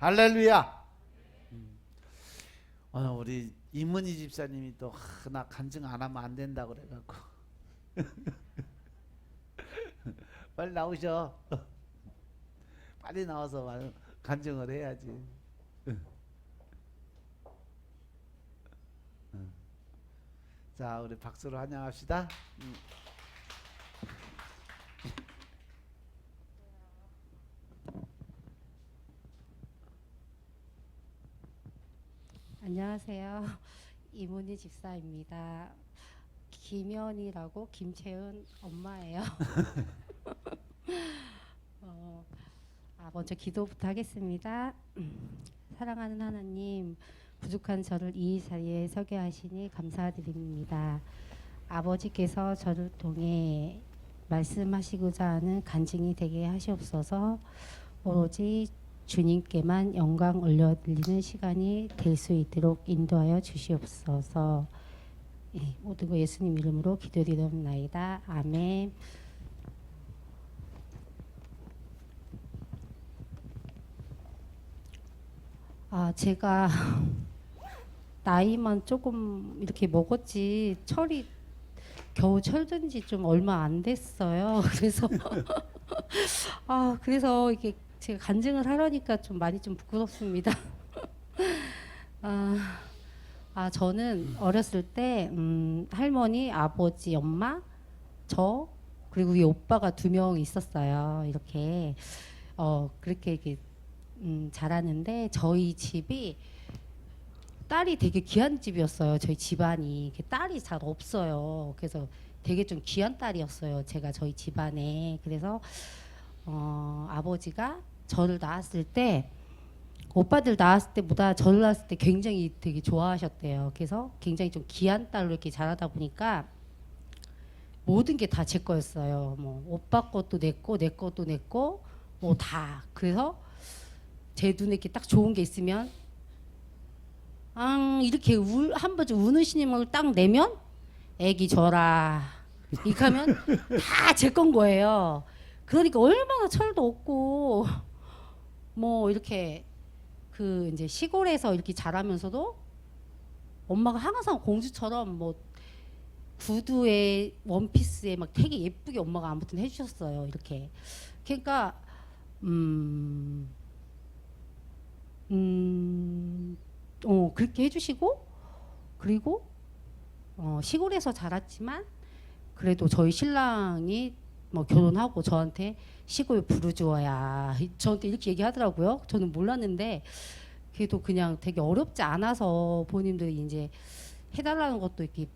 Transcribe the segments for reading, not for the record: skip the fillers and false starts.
할렐루야. 우리 이문희 집사님이 또 나 간증 안 하면 안 된다 그래갖고 빨리 나오셔. 빨리 나와서 간증을 해야지. 자, 우리 박수로 환영합시다. 안녕하세요. 이문희 집사입니다. 김연이라고 김채은 엄마예요. 먼저 기도부터 하겠습니다. 사랑하는 하나님, 부족한 저를 이 자리에 서게 하시니 감사드립니다. 아버지께서 저를 통해 말씀하시고자 하는 간증이 되게 하시옵소서. 오로지 주님께만 영광 올려드리는 시간이 될 수 있도록 인도하여 주시옵소서. 모든 거 예수님 이름으로 기도드리옵나이다. 아멘. 제가 나이만 조금 이렇게 먹었지 철이 겨우 철든 지 좀 얼마 안 됐어요. 그래서 그래서 이게 제가 간증을 하려니까 좀 많이 좀 부끄럽습니다. 저는 어렸을 때 할머니, 아버지, 엄마, 저 그리고 이 오빠가 2명 있었어요. 이렇게 그렇게 자랐는데 저희 집이 딸이 되게 귀한 집이었어요. 저희 집안이 딸이 잘 없어요. 그래서 되게 좀 귀한 딸이었어요. 제가 저희 집안에. 그래서 아버지가 저를 낳았을 때 오빠들 낳았을 때보다 저를 낳았을 때 굉장히 되게 좋아하셨대요. 그래서 굉장히 좀 귀한 딸로 이렇게 자라다 보니까 모든 게 다 제 거였어요. 뭐 오빠 것도 내 거, 내 것도 내 거, 뭐 다. 그래서 제 눈에 이렇게 딱 좋은 게 있으면 이렇게 한 번 우는 신임을 딱 내면 애기 줘라 이렇게 하면 다 제 건 거예요. 그러니까 얼마나 철도 없고 뭐 이렇게 이제 시골에서 이렇게 자라면서도 엄마가 항상 공주처럼 뭐 구두에 원피스에 막 되게 예쁘게 엄마가 아무튼 해주셨어요. 이렇게 그러니까 그렇게 해주시고 그리고 시골에서 자랐지만 그래도 저희 신랑이 뭐 결혼하고 저한테 시골 부르주어야 저한테 이렇게 얘기하더라고요. 저는 몰랐는데 그래도 그냥 되게 어렵지 않아서 본인들이 이제 해달라는 것도 이렇게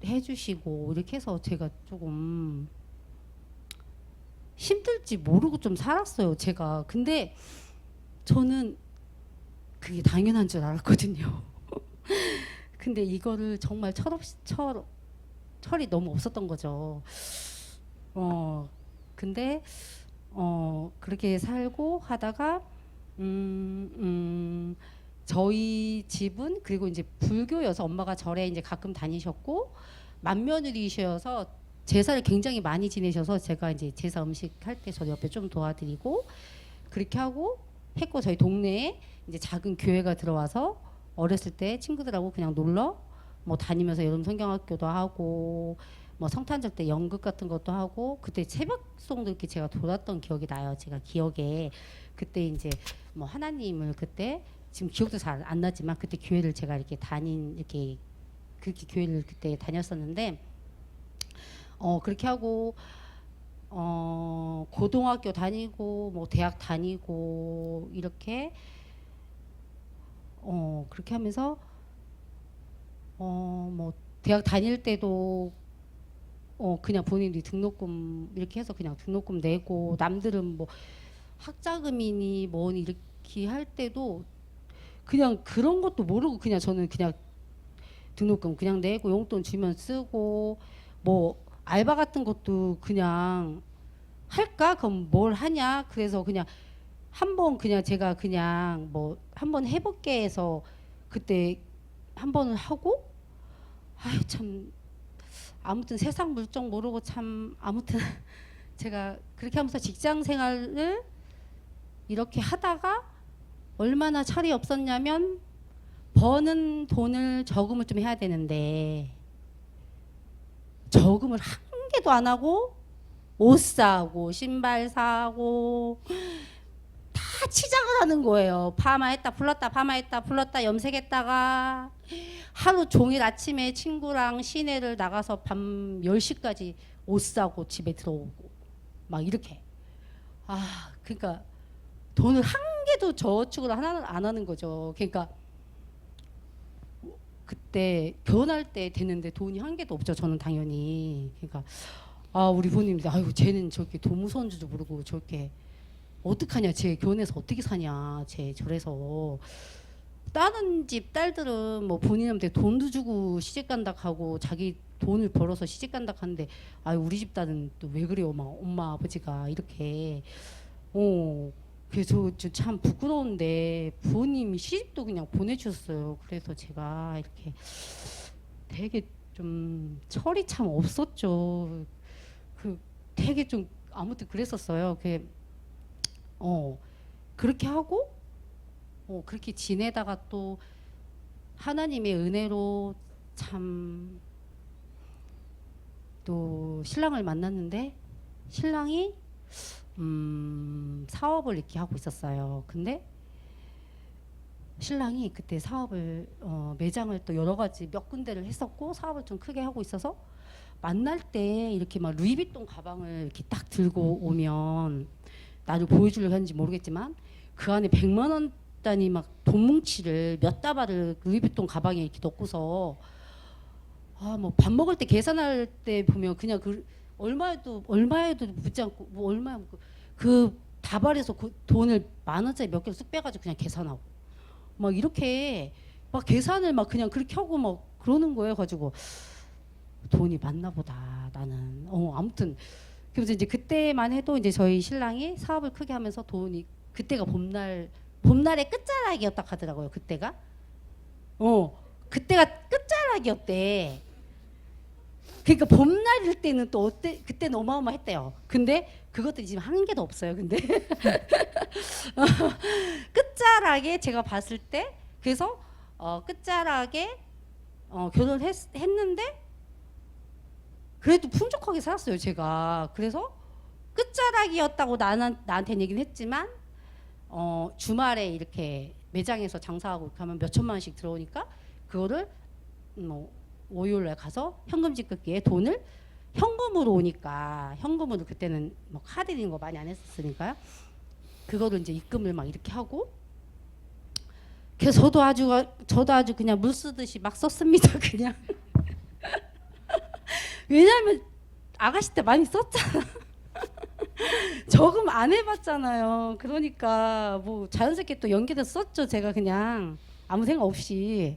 해주시고 이렇게 해서 제가 조금 힘들지 모르고 좀 살았어요. 제가 근데 저는 그게 당연한 줄 알았거든요. 근데 이거를 정말 철이 너무 없었던 거죠. 근데 그렇게 살고 하다가 저희 집은 그리고 이제 불교여서 엄마가 절에 이제 가끔 다니셨고 맏며느리셔서 제사를 굉장히 많이 지내셔서 제가 이제 제사 음식 할 때 저 옆에 좀 도와드리고 그렇게 하고 했고 저희 동네에 이제 작은 교회가 들어와서 어렸을 때 친구들하고 그냥 놀러 뭐 다니면서 여름 성경학교도 하고 뭐 성탄절 때 연극 같은 것도 하고 그때 새벽송도 이렇게 제가 돌았던 기억이 나요. 제가 기억에 그때 이제 뭐 하나님을 그때 지금 기억도 잘 안 나지만 그때 교회를 제가 이렇게 이렇게 그렇게 교회를 그때 다녔었는데 그렇게 하고 고등학교 다니고 뭐 대학 다니고 이렇게 그렇게 하면서 뭐 대학 다닐 때도 그냥 본인들이 등록금 이렇게 해서 그냥 등록금 내고 남들은 뭐 학자금이니 뭐니 이렇게 할 때도 그냥 그런 것도 모르고 그냥 저는 그냥 등록금 그냥 내고 용돈 주면 쓰고 뭐 알바 같은 것도 그냥 할까? 그럼 뭘 하냐? 그래서 그냥 한번 그냥 제가 그냥 뭐 한번 해볼게 해서 그때 한 번을 하고 참 아무튼 세상 물정 모르고 참 아무튼 제가 그렇게 하면서 직장 생활을 이렇게 하다가 얼마나 철이 없었냐면 버는 돈을 저금을 좀 해야 되는데 저금을 한 개도 안 하고 옷 사고 신발 사고 다 치장을 하는 거예요. 파마했다 불렀다 파마했다 불렀다 염색했다가 하루 종일 아침에 친구랑 시내를 나가서 밤 10시까지 옷 사고 집에 들어오고 막 이렇게. 아 그러니까 돈을 한 개도 저축을 안 하는 거죠. 그러니까 그때 결혼할 때 됐는데 돈이 한 개도 없죠. 저는 당연히. 그러니까 아 우리 부모님들 아유 쟤는 저렇게 돈 무서운 줄도 모르고 저렇게 어떡하냐 쟤 결혼해서 어떻게 사냐 쟤 저래서. 다른 집 딸들은 뭐 본인한테 돈도 주고 시집간다 하고 자기 돈을 벌어서 시집간다 하는데 아유 우리 집 딸은 또 왜 그래요 막 엄마 아버지가 이렇게. 그래서 저 참 부끄러운데 부모님이 시집도 그냥 보내주셨어요. 그래서 제가 이렇게 되게 좀 철이 참 없었죠. 그 되게 좀 아무튼 그랬었어요. 그렇게 하고 그렇게 지내다가 또 하나님의 은혜로 참 또 신랑을 만났는데 신랑이 사업을 이렇게 하고 있었어요. 근데 신랑이 그때 사업을 매장을 또 여러 가지 몇 군데를 했었고 사업을 좀 크게 하고 있어서 만날 때 이렇게 막 루이비통 가방을 이렇게 딱 들고 오면 나를 보여주려고 했는지 모르겠지만 그 안에 100만 원 단위 막 돈뭉치를 몇 다발을 루이비통 가방에 이렇게 넣고서 뭐 밥 먹을 때 계산할 때 보면 그냥 그 얼마에도 묻지 않고 뭐 얼마야 그 다발에서 그 돈을 10,000원짜리 몇 개를 쓱 빼가지고 그냥 계산하고 막 이렇게 막 계산을 막 그냥 그렇게 하고 막 그러는 거예요. 가지고 돈이 많나 보다 나는. 아무튼 그래서 이제 그때만 해도 이제 저희 신랑이 사업을 크게 하면서 돈이 그때가 봄날의 끝자락이었다 하더라고요. 그때가 끝자락이었대. 그러니까 봄날일 때는 또 어때? 그때는 어마어마했대요. 근데 그것들이 지금 한 개도 없어요. 근데 끝자락에 제가 봤을 때 그래서 끝자락에 결혼을 했는데 그래도 풍족하게 살았어요. 제가. 그래서 끝자락이었다고 나한테는 얘기는 했지만 주말에 이렇게 매장에서 장사하고 가면 몇 천만 원씩 들어오니까 그거를 월요일에 가서 현금집 긋기에 돈을 현금으로 오니까 현금으로 그때는 뭐 카드 있는 거 많이 안 했었으니까요. 그거를 이제 입금을 막 이렇게 하고 그래서 저도 아주 그냥 물 쓰듯이 막 썼습니다. 그냥 왜냐면 아가씨 때 많이 썼잖아. 저금 안 해봤잖아요. 그러니까 뭐 자연스럽게 또 연계돼서 썼죠. 제가 그냥 아무 생각 없이.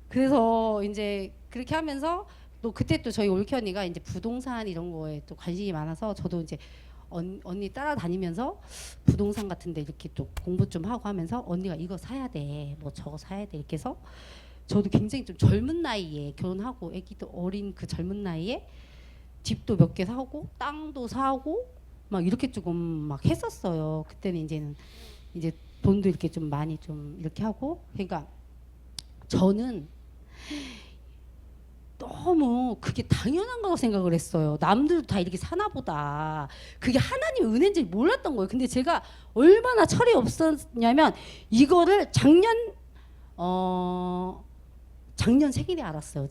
그래서 이제 그렇게 하면서 또 그때 또 저희 올케 언니가 이제 부동산 이런 거에 또 관심이 많아서 저도 이제 언니 따라다니면서 부동산 같은데 이렇게 또 공부 좀 하고 하면서 언니가 이거 사야 돼, 뭐 저거 사야 돼 이렇게 해서 저도 굉장히 좀 젊은 나이에 결혼하고 아기도 어린 그 젊은 나이에 집도 몇 개 사고 땅도 사고 막 이렇게 조금 막 했었어요. 그때는 이제 돈도 이렇게 좀 많이 좀 이렇게 하고 그러니까 저는 너무 그게 당연한 거라고 생각을 했어요. 남들도 다 이렇게 사나 보다. 그게 하나님의 은혜인지 몰랐던 거예요. 근데 제가 얼마나 철이 없었냐면 이거를 작년 생일에 알았어요.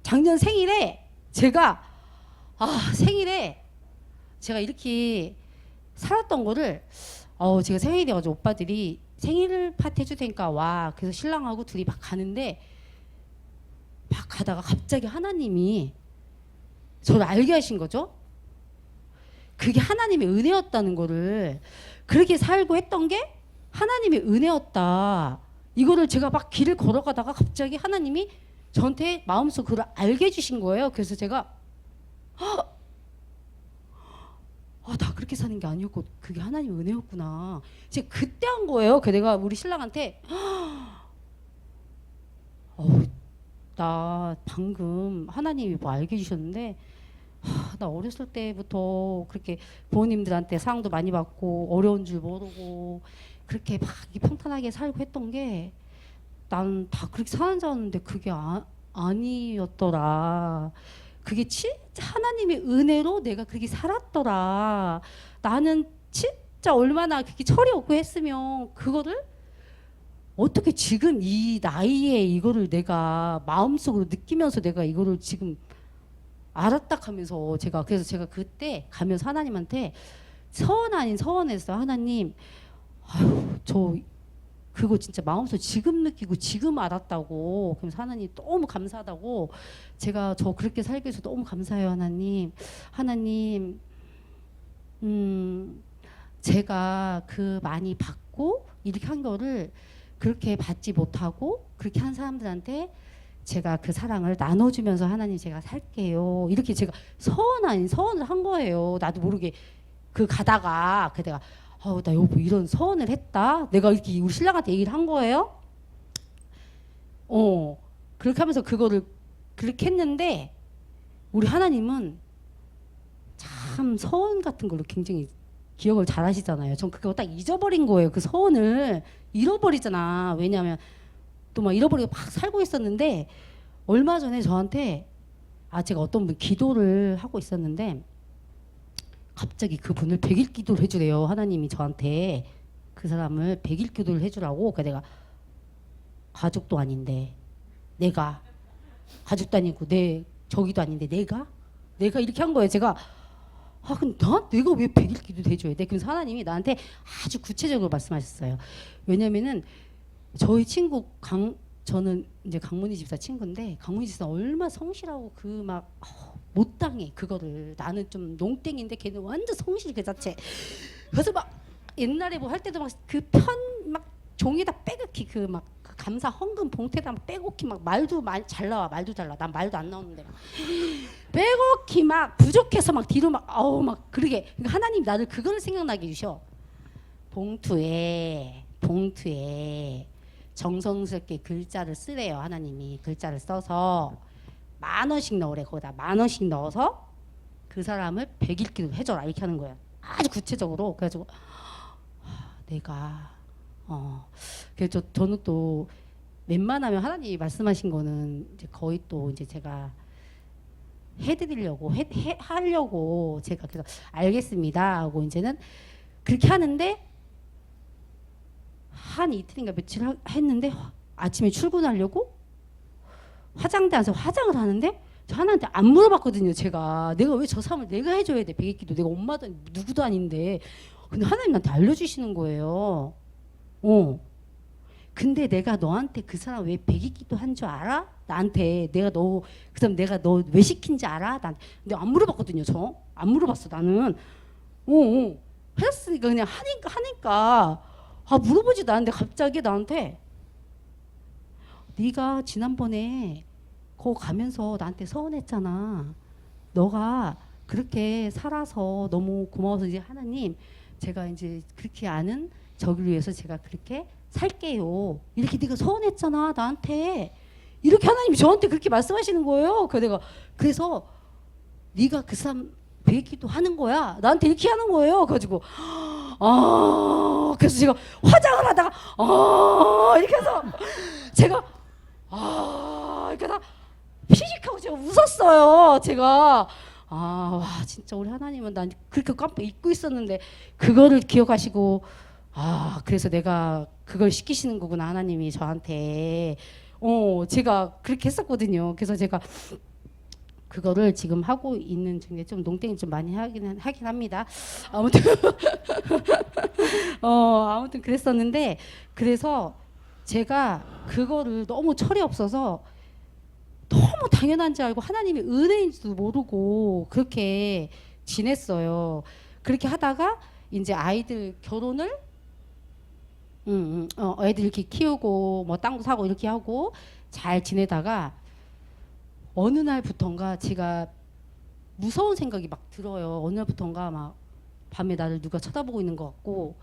작년 생일에 제가 이렇게 살았던 거를 제가 생일이 어제 오빠들이 생일 파티 해줄 테니까 와. 그래서 신랑하고 둘이 막 가는데 막 가다가 갑자기 하나님이 저를 알게 하신 거죠. 그게 하나님의 은혜였다는 거를 그렇게 살고 했던 게 하나님의 은혜였다. 이거를 제가 막 길을 걸어가다가 갑자기 하나님이 저한테 마음속 그걸 알게 해주신 거예요. 그래서 제가 나 그렇게 사는 게 아니었고 그게 하나님의 은혜였구나. 제가 그때 한 거예요. 그래서 내가 우리 신랑한테 나 방금 하나님이 뭐 알게 해주셨는데 나 어렸을 때부터 그렇게 부모님들한테 사랑도 많이 받고 어려운 줄 모르고 그렇게 막 평탄하게 살고 했던 게 나는 다 그렇게 사는 줄 알았는데 그게 아니었더라. 그게 진짜 하나님의 은혜로 내가 그렇게 살았더라. 나는 진짜 얼마나 그렇게 철이 없고 했으면 그거를 어떻게 지금 이 나이에 이거를 내가 마음속으로 느끼면서 내가 이거를 지금 알았다 하면서 그래서 제가 그때 가면서 하나님한테 서원 아닌 서원했어요. 하나님, 아유, 저 그거 진짜 마음속으로 지금 느끼고 지금 알았다고. 그래서 하나님 너무 감사하다고. 제가 저 그렇게 살기 위해서 너무 감사해요, 하나님. 하나님, 제가 그 많이 받고 이렇게 한 거를 그렇게 받지 못하고 그렇게 한 사람들한테 제가 그 사랑을 나눠주면서 하나님 제가 살게요. 이렇게 제가 서원 아닌 서원을 한 거예요. 나도 모르게 그 가다가 그 내가 나 여보 이런 서원을 했다. 내가 이렇게 우리 신랑한테 얘기를 한 거예요. 그렇게 하면서 그거를 그렇게 했는데 우리 하나님은 참 서원 같은 걸로 굉장히 기억을 잘 하시잖아요. 전 그거 딱 잊어버린 거예요. 그 서원을 잃어버리잖아. 왜냐하면 또 막 잃어버리고 막 살고 있었는데 얼마 전에 저한테 제가 어떤 분 기도를 하고 있었는데 갑자기 그분을 100일 기도를 해주래요. 하나님이 저한테 그 사람을 100일 기도를 해주라고. 그러니까 내가 가족도 아닌데 내가 가족도 아니고 내 저기도 아닌데 내가 이렇게 한 거예요. 제가 근데 내가 왜 100일 기도를 해줘야 돼? 그래서 하나님이 나한테 아주 구체적으로 말씀하셨어요. 왜냐면은 저희 친구 저는 이제 강문희 집사 친구인데 강문희 집사 얼마나 성실하고 그 막 못 당해 그거를. 나는 좀 농땡인데 걔는 완전 성실 그 자체. 그래서 막 옛날에 뭐 할 때도 막 그 편 막 종이에다 빼곡히 그 막 감사 헌금 봉투에다 막 빼곡히 막 말도 잘 나와. 말도 잘 나와. 난 말도 안 나오는데 막 빼곡히 막 부족해서 막 뒤로 막 막 그러게. 그러니까 하나님 나를 그거를 생각나게 해주셔. 봉투에 정성스럽게 글자를 쓰래요. 하나님이 글자를 써서 10,000원씩 넣으래. 거기다 10,000원씩 넣어서 그 사람을 100일 기도 해줘라 이렇게 하는 거예요. 아주 구체적으로. 그래가지고 내가 그래서 저는 또 웬만하면 하나님이 말씀하신 거는 이제 거의 또 이제 제가 해드리려고 하려고 제가 그래서 알겠습니다 하고 이제는 그렇게 하는데 한 이틀인가 며칠 했는데 아침에 출근하려고 화장대 안에서 화장을 하는데 저 하나한테 안 물어봤거든요. 제가 내가 왜 저 사람을 내가 해줘야 돼. 100일 기도 내가 엄마도 누구도 아닌데. 근데 하나님 나한테 알려주시는 거예요. 근데 내가 너한테 그 사람 왜 100일 기도 한 줄 알아? 나한테 내가 너 왜 시킨지 알아? 근데 안 물어봤거든요. 저 안 물어봤어. 나는 했으니까 그냥 하니까 물어보지도 않는데 갑자기 나한테 네가 지난번에 거 가면서 나한테 서운했잖아. 너가 그렇게 살아서 너무 고마워서 이제 하나님 제가 이제 그렇게 아는 저기를 위해서 제가 그렇게 살게요. 이렇게 네가 서운했잖아 나한테. 이렇게 하나님이 저한테 그렇게 말씀하시는 거예요. 그래서 네가 그 사람 베기도 하는 거야. 나한테 이렇게 하는 거예요. 그래가지고 그래서 제가 화장을 하다가 이렇게 해서 제가 이렇게 다 피식하고 제가 웃었어요. 제가 와 진짜 우리 하나님은 난 그렇게 깜빡 잊고 있었는데 그거를 기억하시고 그래서 내가 그걸 시키시는 거구나 하나님이 저한테. 제가 그렇게 했었거든요. 그래서 제가 그거를 지금 하고 있는 중에 좀 농땡이 좀 많이 하긴 합니다. 아무튼 아무튼 그랬었는데 그래서 제가 그거를 너무 철이 없어서 너무 당연한 줄 알고 하나님의 은혜인지도 모르고 그렇게 지냈어요. 그렇게 하다가 이제 아이들 결혼을 애들 이렇게 키우고 뭐 땅도 사고 이렇게 하고 잘 지내다가 어느 날부턴가 제가 무서운 생각이 막 들어요. 어느 날부턴가 막 밤에 나를 누가 쳐다보고 있는 것 같고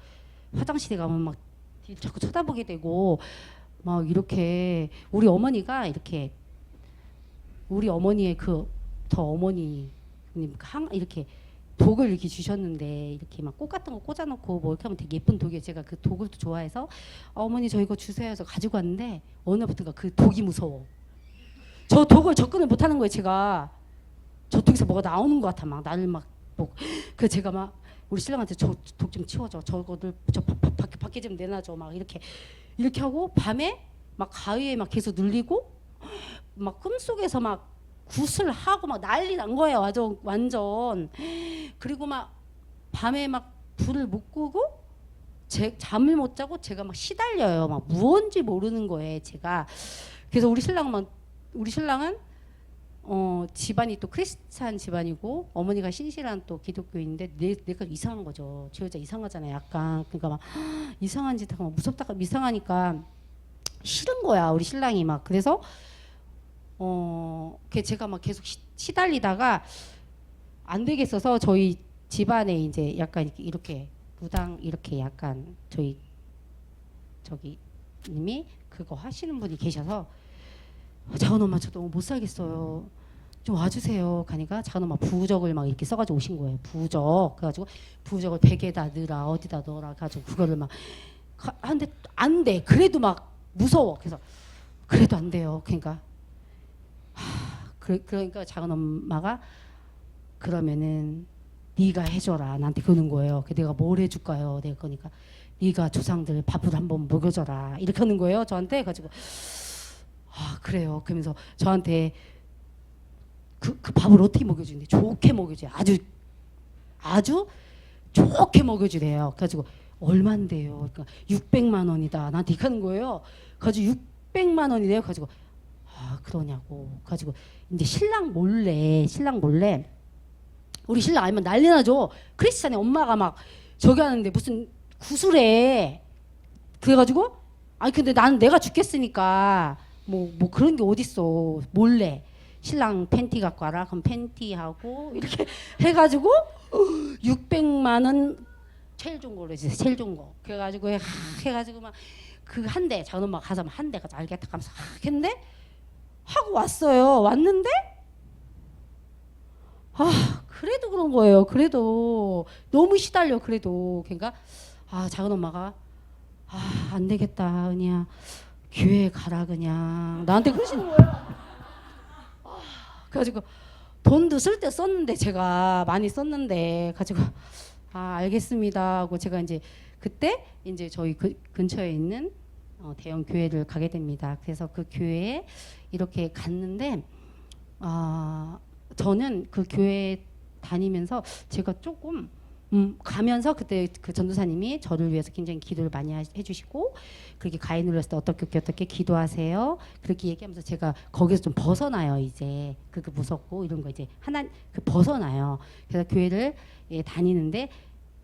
화장실에 가면 막 자꾸 쳐다보게 되고 막 이렇게 우리 어머니가 이렇게 우리 어머니의 저 어머니 이렇게 독을 이렇게 주셨는데 이렇게 막 꽃 같은 거 꽂아놓고 뭐 이렇게 하면 되게 예쁜 독이에요. 제가 그 독을 또 좋아해서 어머니 저 이거 주세요 해서 가지고 왔는데 어느 날부터가 그 독이 무서워. 저 독을 접근을 못하는 거예요. 제가 저쪽에서 뭐가 나오는 것 같아. 막 나를 그 제가 막 우리 신랑한테 저 독 좀 치워줘. 저거들 저 밖에 좀 내놔줘. 막 이렇게 하고 밤에 막 가위에 막 계속 눌리고 막 꿈속에서 막 굿을 하고 막 난리 난 거예요. 완전. 그리고 막 밤에 막 불을 못 끄고 잠을 못 자고 제가 막 시달려요. 막 무언지 모르는 거예요. 제가. 그래서 우리 신랑은 집안이 또 크리스찬 집안이고 어머니가 신실한 또 기독교인데 내가 이상한 거죠. 제 여자 이상하잖아요. 약간 그러니까 막 이상한 짓 하고 막 무섭다가 이상하니까 싫은 거야. 우리 신랑이 막. 그래서 제가 막 계속 시달리다가 안 되겠어서 저희 집안에 이제 약간 이렇게 무당 이렇게 약간 저기 님이 그거 하시는 분이 계셔서 작은 엄마 저 너무 못 살겠어요. 좀 와주세요. 가니까 작은 엄마 부적을 막 이렇게 써가지고 오신 거예요. 부적. 그래가지고 부적을 베개에다 넣으라 어디다 넣으라 가지고 그거를 막 하는데 안 돼. 그래도 막 무서워. 그래서 그래도 안 돼요. 그러니까 그러니까 작은 엄마가 그러면은 네가 해줘라 나한테 그러는 거예요. 내가 뭘 해줄까요? 내가 그러니까 네가 조상들 밥을 한번 먹여줘라 이렇게 하는 거예요. 저한테. 가지고 그래요. 그러면서 저한테 그 밥을 어떻게 먹여주는데 좋게 먹여줘요. 아주 좋게 먹여주래요. 그래가지고 얼만데요? 그러니까 600만 원이다. 나한테 이렇게 하는 거예요. 가지고 600만 원이래요. 가지고 그러냐고. 가지고 이제 신랑 몰래 우리 신랑 알면 난리 나죠. 크리스찬의 엄마가 막 저기 하는데 무슨 구슬해. 그래가지고 근데 나는 내가 죽겠으니까 뭐 그런 게 어딨어. 몰래 신랑 팬티 갖고 와라. 그럼 팬티하고 이렇게 해가지고 600만 원 제일 좋은 걸로 해주세요. 제일 좋은 거. 그래가지고 해가지고 막 그 한 대 작은 엄마 가서 한 대 가서 알겠다 하면서 했는데 하고 왔어요. 왔는데 그래도 그런 거예요. 그래도 너무 시달려. 그래도 그러니까 작은 엄마가 안 되겠다 은희야 교회 가라 그냥 나한테 그러시는 거예요. 그래가지고 돈도 쓸 때 썼는데 제가 많이 썼는데 가지고 알겠습니다 하고 제가 이제 그때 이제 저희 근처에 있는 대형 교회를 가게 됩니다. 그래서 그 교회에 이렇게 갔는데 저는 그 교회 다니면서 제가 조금 가면서 그때 그 전도사님이 저를 위해서 굉장히 기도를 많이 해주시고 그렇게 가위 눌렀을 때 어떻게 기도하세요 그렇게 얘기하면서 제가 거기서 좀 벗어나요. 이제 그게 무섭고 이런 거 이제 벗어나요. 그래서 교회를 다니는데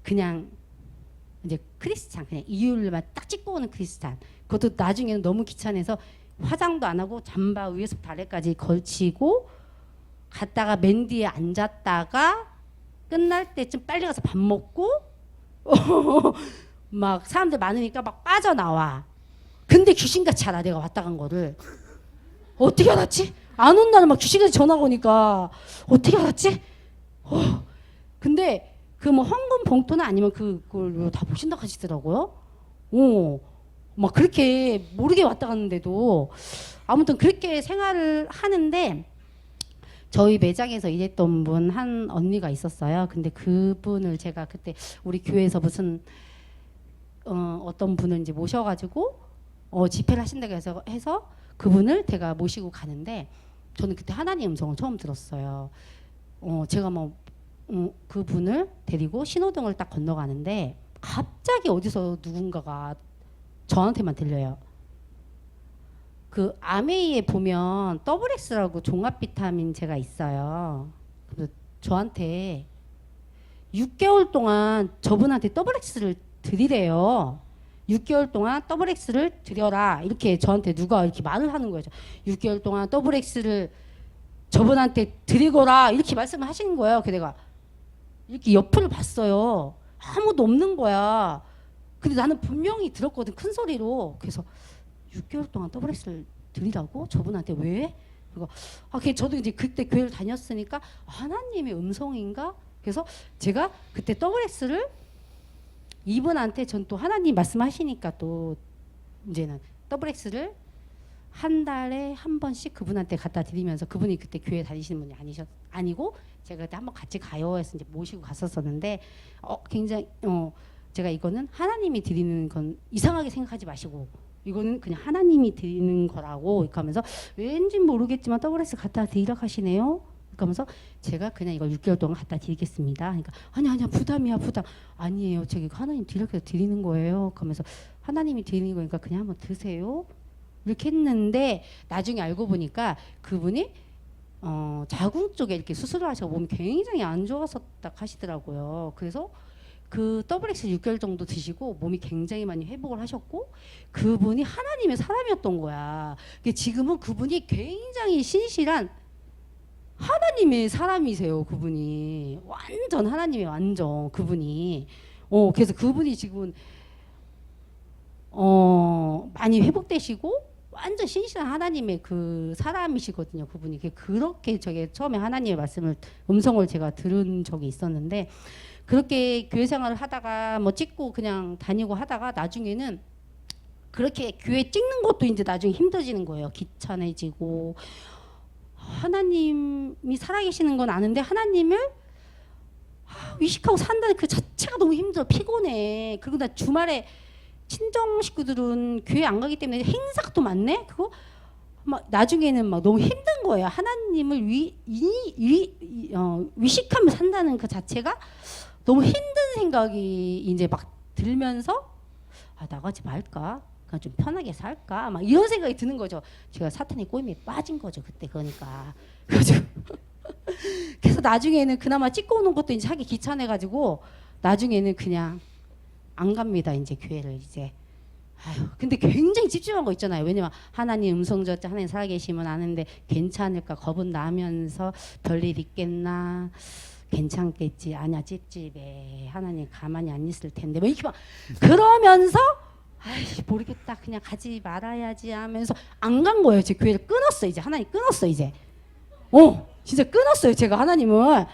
그냥 이제 크리스찬 그냥 이율만 딱 찍고 오는 크리스찬. 그것도 나중에는 너무 귀찮아서 화장도 안 하고 잠바 위에서부터 아래까지 걸치고 갔다가 맨 뒤에 앉았다가 끝날 때쯤 빨리 가서 밥 먹고 막 사람들 많으니까 막 빠져나와. 근데 귀신같이 알아. 내가 왔다 간 거를. 어떻게 알았지? 안 온다는 막 귀신같이 전화가 오니까 어떻게 알았지? 근데 그 뭐 헌금 봉투나 아니면 그걸 다 보신다 하시더라고요. 막 그렇게 모르게 왔다 갔는데도 아무튼 그렇게 생활을 하는데 저희 매장에서 일했던 분 한 언니가 있었어요. 근데 그분을 제가 그때 우리 교회에서 무슨 어떤 분을 이제 모셔가지고 집회를 하신다고 해서 그분을 제가 모시고 가는데 저는 그때 하나님 음성을 처음 들었어요. 제가 뭐 그분을 데리고 신호등을 딱 건너가는데 갑자기 어디서 누군가가 저한테만 들려요. 그 아메이에 보면 더블엑스라고 종합 비타민제가 있어요. 그래서 저한테 6개월 동안 저분한테 더블엑스를 드리래요. 6개월 동안 더블엑스를 드려라. 이렇게 저한테 누가 이렇게 말을 하는 거예요. 6개월 동안 더블엑스를 저분한테 드리거라. 이렇게 말씀을 하시는 거예요. 그래서 내가 이렇게 옆을 봤어요. 아무도 없는 거야. 근데 나는 분명히 들었거든. 큰 소리로. 그래서 6개월 동안 더블엑스를 드리라고? 저분한테 왜? 그리고 저도 이제 그때 교회를 다녔으니까 하나님의 음성인가? 그래서 제가 그때 WX를 이분한테 전 또 하나님 말씀하시니까 또 이제는 WX를 한 달에 한 번씩 그분한테 갖다 드리면서, 그분이 그때 교회 다니시는 분이 아니고 제가 그때 한번 같이 가요 해서 이제 모시고 갔었었는데 굉장히 제가 이거는 하나님이 드리는 건 이상하게 생각하지 마시고 이거는 그냥 하나님이 드리는 거라고 이렇게 하면서, 왠지 모르겠지만 WS 갖다 드리라 하시네요. 그러면서 제가 그냥 이걸 6개월 동안 갖다 드리겠습니다. 그러니까 아니야 부담이야 부담. 아니에요, 제가 이거 하나님 드리려고 해서 드리는 거예요. 그러면서 하나님이 드리는 거니까 그냥 한번 드세요 이렇게 했는데, 나중에 알고 보니까 그분이 자궁 쪽에 이렇게 수술을 하셔서 몸이 굉장히 안 좋았었다 하시더라고요. 그래서 그 WX 6개월 정도 드시고 몸이 굉장히 많이 회복을 하셨고, 그분이 하나님의 사람이었던 거야. 지금은 그분이 굉장히 신실한 하나님의 사람이세요. 그분이 완전 하나님의 완전 그분이 그래서 그분이 지금은 많이 회복되시고 완전 신실한 하나님의 그 사람이시거든요. 그분이 그렇게 저게 처음에 하나님의 말씀을 음성을 제가 들은 적이 있었는데, 그렇게 교회 생활을 하다가 뭐 찍고 그냥 다니고 하다가 나중에는 그렇게 교회 찍는 것도 이제 나중에 힘들어지는 거예요. 귀찮아지고, 하나님이 살아계시는 건 아는데 하나님을 의식하고 산다는 그 자체가 너무 힘들어, 피곤해. 그리고 나 주말에 친정 식구들은 교회 안 가기 때문에 행사가 또 많네. 그거 막 나중에는 막 너무 힘든 거예요. 하나님을 의식하며 산다는 그 자체가 너무 힘든 생각이 이제 막 들면서 나가지 말까? 그냥 좀 편하게 살까? 막 이런 생각이 드는 거죠. 제가 사탄의 꼬임에 빠진 거죠 그때. 그러니까 그래가지고 그래서 나중에는 그나마 찍고 오는 것도 이제 하기 귀찮아가지고 나중에는 그냥 안 갑니다. 이제 교회를 이제. 근데 굉장히 찝찝한 거 있잖아요. 왜냐면 하나님 음성 줬자 하나님 살아계시면 아는데 괜찮을까 겁은 나면서 별일 있겠나, 괜찮겠지, 아니야 찝찝해, 하나님 가만히 안 있을 텐데 뭐 이렇게 막 그러면서 모르겠다 그냥 가지 말아야지 하면서 안 간 거예요. 제 교회를 끊었어. 이제 하나님 끊었어. 이제 진짜 끊었어요 제가 하나님을.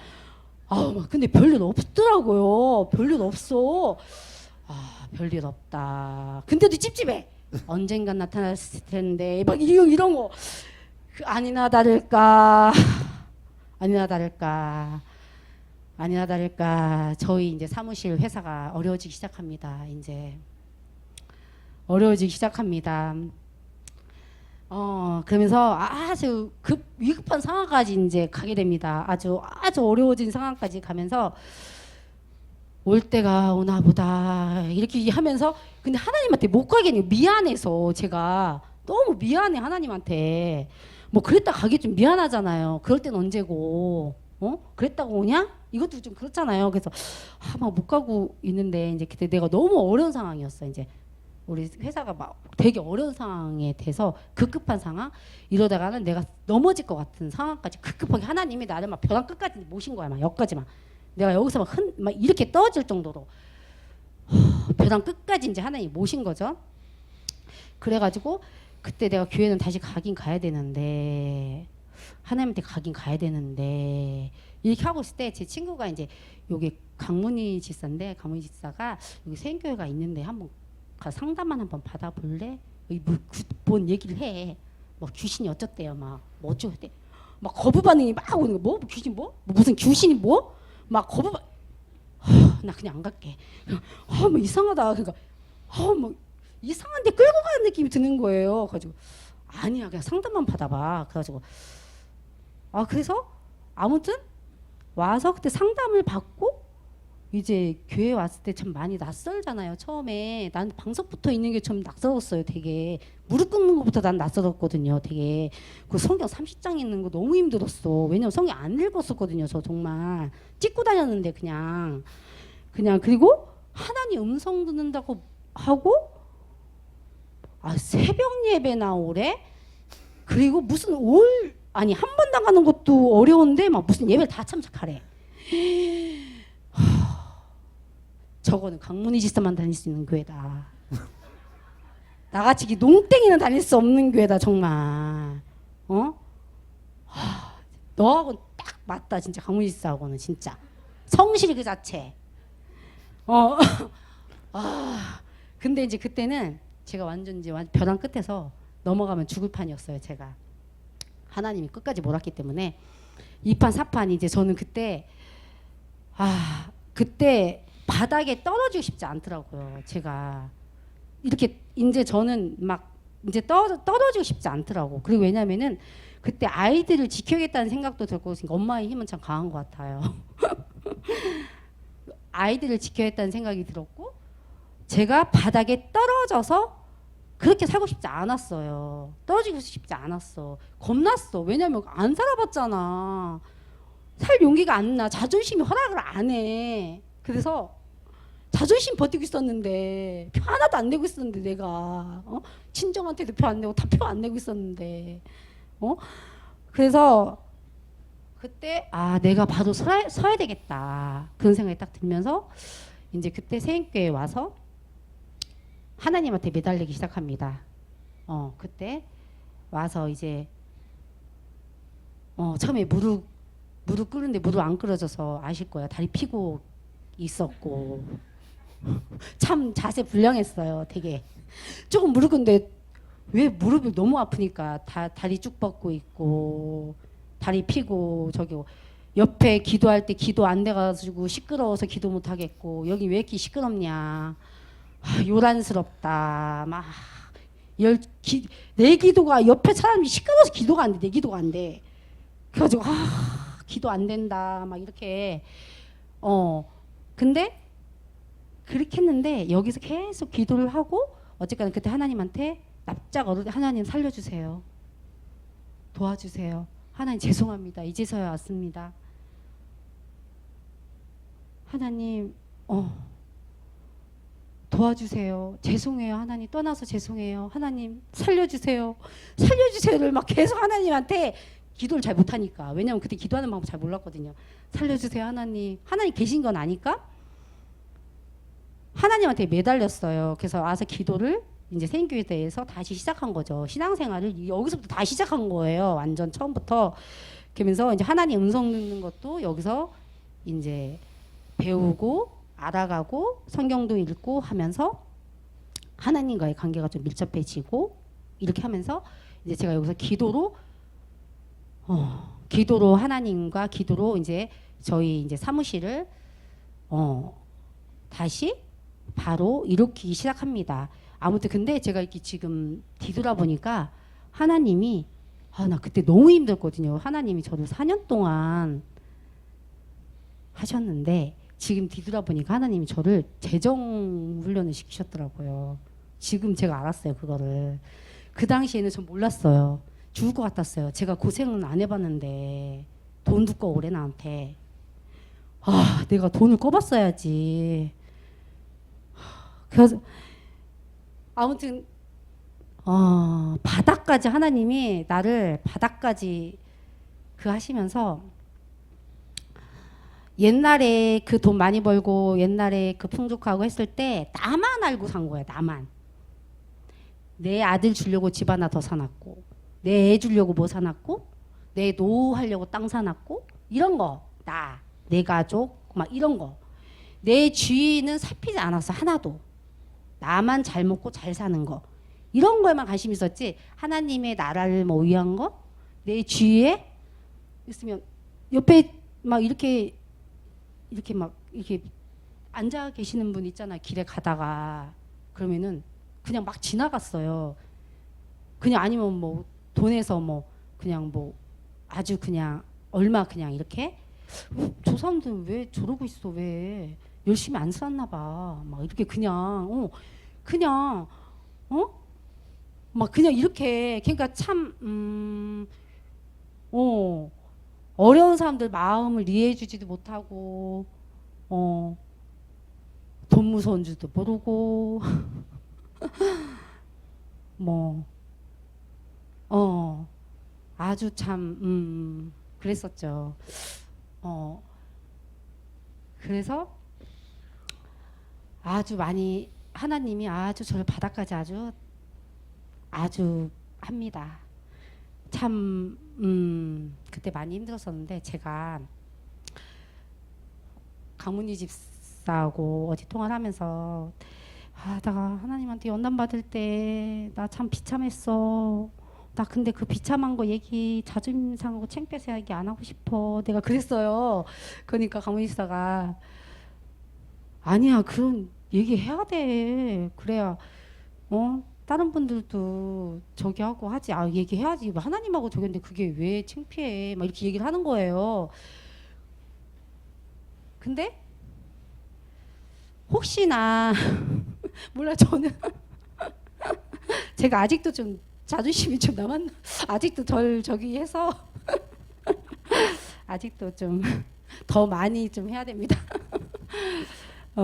근데 별일 없더라고요. 별일 없어. 별일 없다. 근데도 찝찝해. 언젠간 나타났을 텐데 막 이런 거. 아니나 다를까 저희 이제 사무실 회사가 어려워지기 시작합니다. 이제 어려워지기 시작합니다. 그러면서 아주 위급한 상황까지 이제 가게 됩니다. 아주 어려워진 상황까지 가면서 올 때가 오나 보다 이렇게 하면서, 근데 하나님한테 못 가겠네요. 미안해서 제가 너무 미안해 하나님한테. 뭐 그랬다 가기 좀 미안하잖아요. 그럴 땐 언제고 그랬다고 오냐? 이것도 좀 그렇잖아요. 그래서 막 못 가고 있는데 이제 그때 내가 너무 어려운 상황이었어. 이제 우리 회사가 막 되게 어려운 상황에 대해서 급급한 상황, 이러다가는 내가 넘어질 것 같은 상황까지 급급하게 하나님이 나를 막 벼랑 끝까지 모신 거야. 막 여기까지 막 내가 여기서 막 이렇게 떨어질 정도로 벼랑 끝까지 이제 하나님 모신 거죠. 그래가지고 그때 내가 교회는 다시 가긴 가야 되는데, 하나님한테 가긴 가야 되는데 이렇게 하고 있을 때 제 친구가 이제 여기 강문희 집사인데, 강문희 집사가 여기 생교회가 있는데 한번 상담만 한번 받아볼래? 뭔 얘기를 해. 뭐 귀신이 어쩌대요. 막 뭐 어쩌고 했대. 막 거부 반응이 막 오는 거. 뭐 귀신 뭐 무슨 귀신이 뭐? 막 거부 나 그냥 안 갈게. 뭐 이상하다. 그러니까 뭐 이상한데 끌고 가는 느낌이 드는 거예요. 그래가지고 아니야 그냥 상담만 받아봐. 그래가지고 그래서 아무튼 와서 그때 상담을 받고 이제 교회 왔을 때 참 많이 낯설잖아요. 처음에 난 방석부터 있는 게 좀 낯설었어요. 되게 무릎 꿇는 것부터 난 낯설었거든요. 되게 그 성경 30장 있는 거 너무 힘들었어. 왜냐면 성경 안 읽었었거든요. 저 정말 찍고 다녔는데 그냥 그리고 하나님 음성 듣는다고 하고 새벽 예배 나오래. 그리고 무슨 한 번 나가는 것도 어려운데 막 무슨 예배를 다 참석하래. 저거는 강문희 집사만 다닐 수 있는 교회다. 나같이 농땡이는 다닐 수 없는 교회다 정말. 너하고는 딱 맞다 진짜 강문희 씨하고는 진짜 성실 그 자체. 아 근데 이제 그때는 제가 완전 이제 벼랑 끝에서 넘어가면 죽을 판이었어요. 제가 하나님이 끝까지 몰았기 때문에 2판 4판 이제 저는 그때 그때 바닥에 떨어지고 싶지 않더라고요. 제가 이렇게 이제 저는 막 이제 떨어지고 싶지 않더라고. 그리고 왜냐면은 그때 아이들을 지켜야겠다는 생각도 들고 그러니까 엄마의 힘은 참 강한 것 같아요. 아이들을 지켜야겠다는 생각이 들었고 제가 바닥에 떨어져서 그렇게 살고 싶지 않았어요. 떨어지고 싶지 않았어. 겁났어. 왜냐면 안 살아봤잖아. 살 용기가 안 나. 자존심이 허락을 안 해. 그래서 자존심 버티고 있었는데 표 하나도 안 내고 있었는데 내가 친정한테도 표 안 내고 다 표 안 내고 있었는데 그래서 그때 내가 바로 서야 되겠다 그런 생각이 딱 들면서 이제 그때 세인교회에 와서 하나님한테 매달리기 시작합니다. 그때 와서 이제 처음에 무릎 꿇는데 무릎 안 꿇어져서 아실 거예요. 다리 피고 있었고 참 자세 불량했어요. 되게 조금 무릎 꿇는데 왜 무릎이 너무 아프니까 다리 쭉 뻗고 있고 다리 피고 저기 옆에 기도할 때 기도 안 돼가지고 시끄러워서 기도 못 하겠고 여기 왜 이렇게 시끄럽냐 요란스럽다 막 내 기도가 옆에 사람이 시끄러워서 기도가 안 돼. 내 기도가 안 돼. 그래가지고 기도 안 된다 막 이렇게 근데 그렇게 했는데 여기서 계속 기도를 하고 어쨌거나 그때 하나님한테 납작 하나님 살려주세요. 도와주세요. 하나님 죄송합니다. 이제서야 왔습니다. 하나님 도와주세요. 죄송해요. 하나님 떠나서 죄송해요. 하나님 살려주세요. 살려주세요를 막 계속 하나님한테 기도를 잘 못하니까 왜냐면 그때 기도하는 방법 잘 몰랐거든요. 살려주세요 하나님. 하나님 계신 건 아니까 하나님한테 매달렸어요. 그래서 와서 기도를 이제 세인교회에 대해서 다시 시작한 거죠. 신앙생활을 여기서부터 다시 시작한 거예요. 완전 처음부터. 그러면서 이제 하나님 음성 듣는 것도 여기서 이제 배우고 알아가고 성경도 읽고 하면서 하나님과의 관계가 좀 밀접해지고 이렇게 하면서 이제 제가 여기서 기도로 하나님과 기도로 이제 저희 이제 사무실을 다시 바로 일으키기 시작합니다. 아무튼 근데 제가 이렇게 지금 뒤돌아보니까 하나님이 나 그때 너무 힘들거든요. 하나님이 저를 4년 동안 하셨는데 지금 뒤돌아보니까 하나님이 저를 재정 훈련을 시키셨더라고요. 지금 제가 알았어요. 그거를. 그 당시에는 전 몰랐어요. 죽을 것 같았어요. 제가 고생은 안 해봤는데 돈도 꺼오래 나한테. 내가 돈을 꺼봤어야지. 그래서 아무튼 바닥까지 하나님이 나를 바닥까지 하시면서 옛날에 그 돈 많이 벌고 옛날에 그 풍족하고 했을 때 나만 알고 산 거야. 나만. 내 아들 주려고 집 하나 더 사놨고 내 애 주려고 뭐 사놨고 내 노후 하려고 땅 사놨고 이런 거. 내 가족 막 이런 거. 내 주위는 살피지 않았어. 하나도. 나만 잘 먹고 잘 사는 거. 이런 거에만 관심이 있었지. 하나님의 나라를 뭐 위한 거. 내 주위에 있으면 옆에 막 이렇게 막 이렇게 앉아 계시는 분 있잖아요. 길에 가다가 그러면은 그냥 막 지나갔어요. 그냥 아니면 뭐 돈에서 뭐 그냥 뭐 아주 그냥 얼마 그냥 이렇게 저 사람들은 왜 저러고 있어? 왜 열심히 안 살았나 봐. 막 이렇게 그냥 막 그냥 이렇게 그러니까 참 어려운 사람들 마음을 이해해주지도 못하고 돈 무서운 줄도 모르고 아주 참 그랬었죠. 그래서 아주 많이 하나님이 아주 저를 바닥까지 아주 합니다. 참 그때 많이 힘들었었는데 제가 강문희 집사하고 어디 통화를 하면서 내가 하나님한테 연단 받을 때 나 참 비참했어. 나 근데 그 비참한 거 얘기 자존심 상하고 창피해서 얘기 안 하고 싶어. 내가 그랬어요. 그러니까 강문희 집사가 아니야 그런 얘기 해야 돼. 그래야 다른 분들도 저기 하고 하지. 얘기해야지. 하나님하고 저기 했는데 그게 왜 창피해. 막 이렇게 얘기를 하는 거예요. 근데 혹시나 몰라 저는 제가 아직도 좀 자존심이 좀 남았나 아직도 덜 저기 해서 아직도 좀 더 많이 좀 해야 됩니다.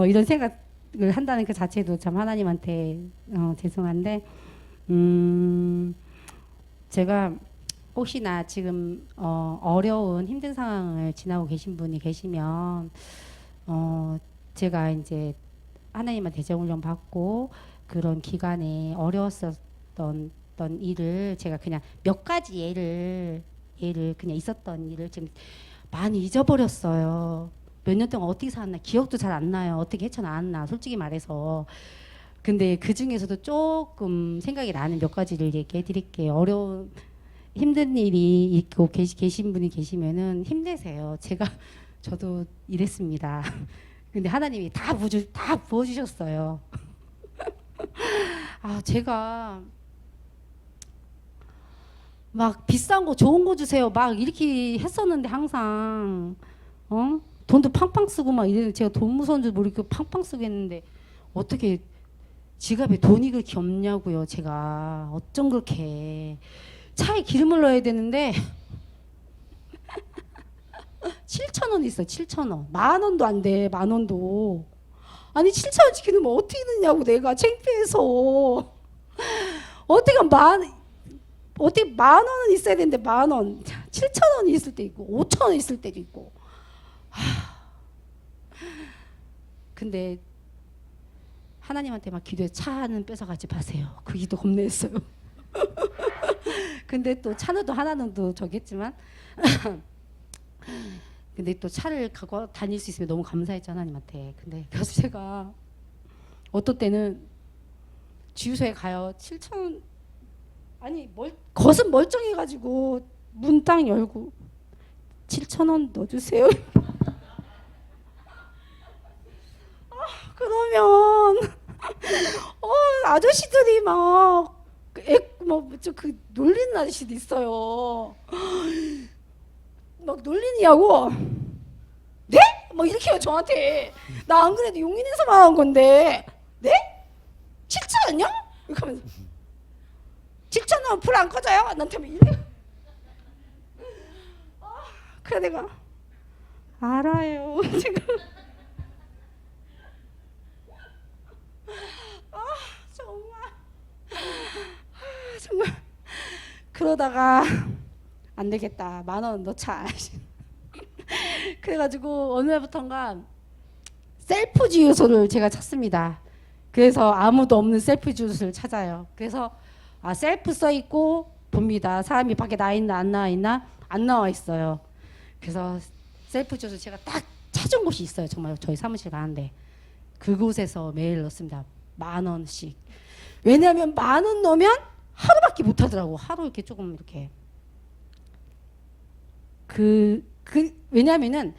이런 생각을 한다는 그 자체도 참 하나님한테 죄송한데 제가 혹시나 지금 어려운 힘든 상황을 지나고 계신 분이 계시면 제가 이제 하나님한테 대정훈련 받고 그런 기간에 어려웠었던 일을 제가 그냥 몇 가지 예를 그냥 있었던 일을 지금 많이 잊어버렸어요. 몇 년 동안 어떻게 살았나 기억도 잘 안 나요. 어떻게 헤쳐나왔나 솔직히 말해서. 근데 그 중에서도 조금 생각이 나는 몇 가지를 얘기해 드릴게요. 어려운 힘든 일이 있고 계신 분이 계시면은 힘내세요. 저도 이랬습니다. 근데 하나님이 다 부어주셨어요. 제가 막 비싼 거 좋은 거 주세요 막 이렇게 했었는데 항상 돈도 팡팡 쓰고 막 이랬는데 제가 돈 무서운 줄 모르고 팡팡 쓰고 했는데 어떻게 지갑에 돈이 그렇게 없냐고요. 제가 어쩜 그렇게 차에 기름을 넣어야 되는데 7,000원 있어요. 7,000원. 10,000원도 안 돼. 10,000원도. 아니 7,000원씩 기름을 어떻게 넣냐고 내가 창피해서. 어떻게 10,000원은 있어야 되는데 10,000원. 7,000원이 있을 때 있고 5,000원 있을 때도 있고. 근데 하나님한테 막 기도해 차는 뺏어가지 마세요. 그 기도 겁내했어요. 근데 또 차는 또 하나는 또 저기 했지만 근데 또 차를 갖고 다닐 수 있으면 너무 감사했죠 하나님한테. 근데 그래서 제가 어떤 때는 주유소에 가요. 7,000원 아니 겉은 멀쩡해가지고 문 딱 열고 7,000원 넣어주세요. 그러면 아저씨들이 막 그 놀리는 아저씨도 있어요. 막 놀리냐고. 네? 막 이렇게 해요 저한테. 나 안 그래도 용기 내서 말한 건데 네? 7,000원요? 이렇게 하면서 7,000원 불 안 꺼져요? 나한테 막 이래. 그래 내가 알아요 지금. 정말 그러다가 안 되겠다 10,000원 넣자. 그래가지고 어느 날부턴가 셀프 주유소를 제가 찾습니다. 그래서 아무도 없는 셀프 주유소를 찾아요. 그래서 셀프 써 있고 봅니다. 사람이 밖에 나와 있나 안 나와 있나 안 나와 있어요. 그래서 셀프 주유소 제가 딱 찾은 곳이 있어요. 정말 저희 사무실 가는데 그곳에서 매일 넣습니다. 10,000원씩. 왜냐하면 10,000원 넣으면 하루밖에 못 하더라고. 하루 이렇게 조금 이렇게 왜냐하면은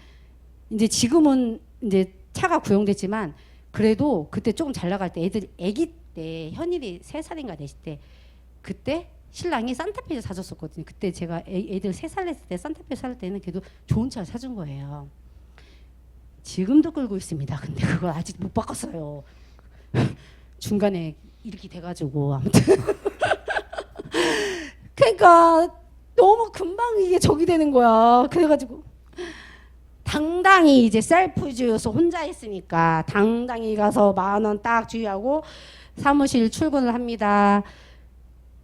이제 지금은 이제 차가 구형됐지만 그래도 그때 조금 잘 나갈 때 애기 때 현일이 3살인가 4살 때 그때 신랑이 산타페를 사줬었거든요. 그때 제가 애들 3살 냈을 때 산타페 살 때는 그래도 좋은 차를 사준 거예요. 지금도 끌고 있습니다. 근데 그걸 아직 못 바꿨어요. 중간에 이렇게 돼가지고 아무튼 그러니까 너무 금방 이게 적이 되는 거야. 그래가지고 당당히 이제 셀프 주유소 혼자 있으니까 당당히 가서 10,000원 딱 주유하고 사무실 출근을 합니다.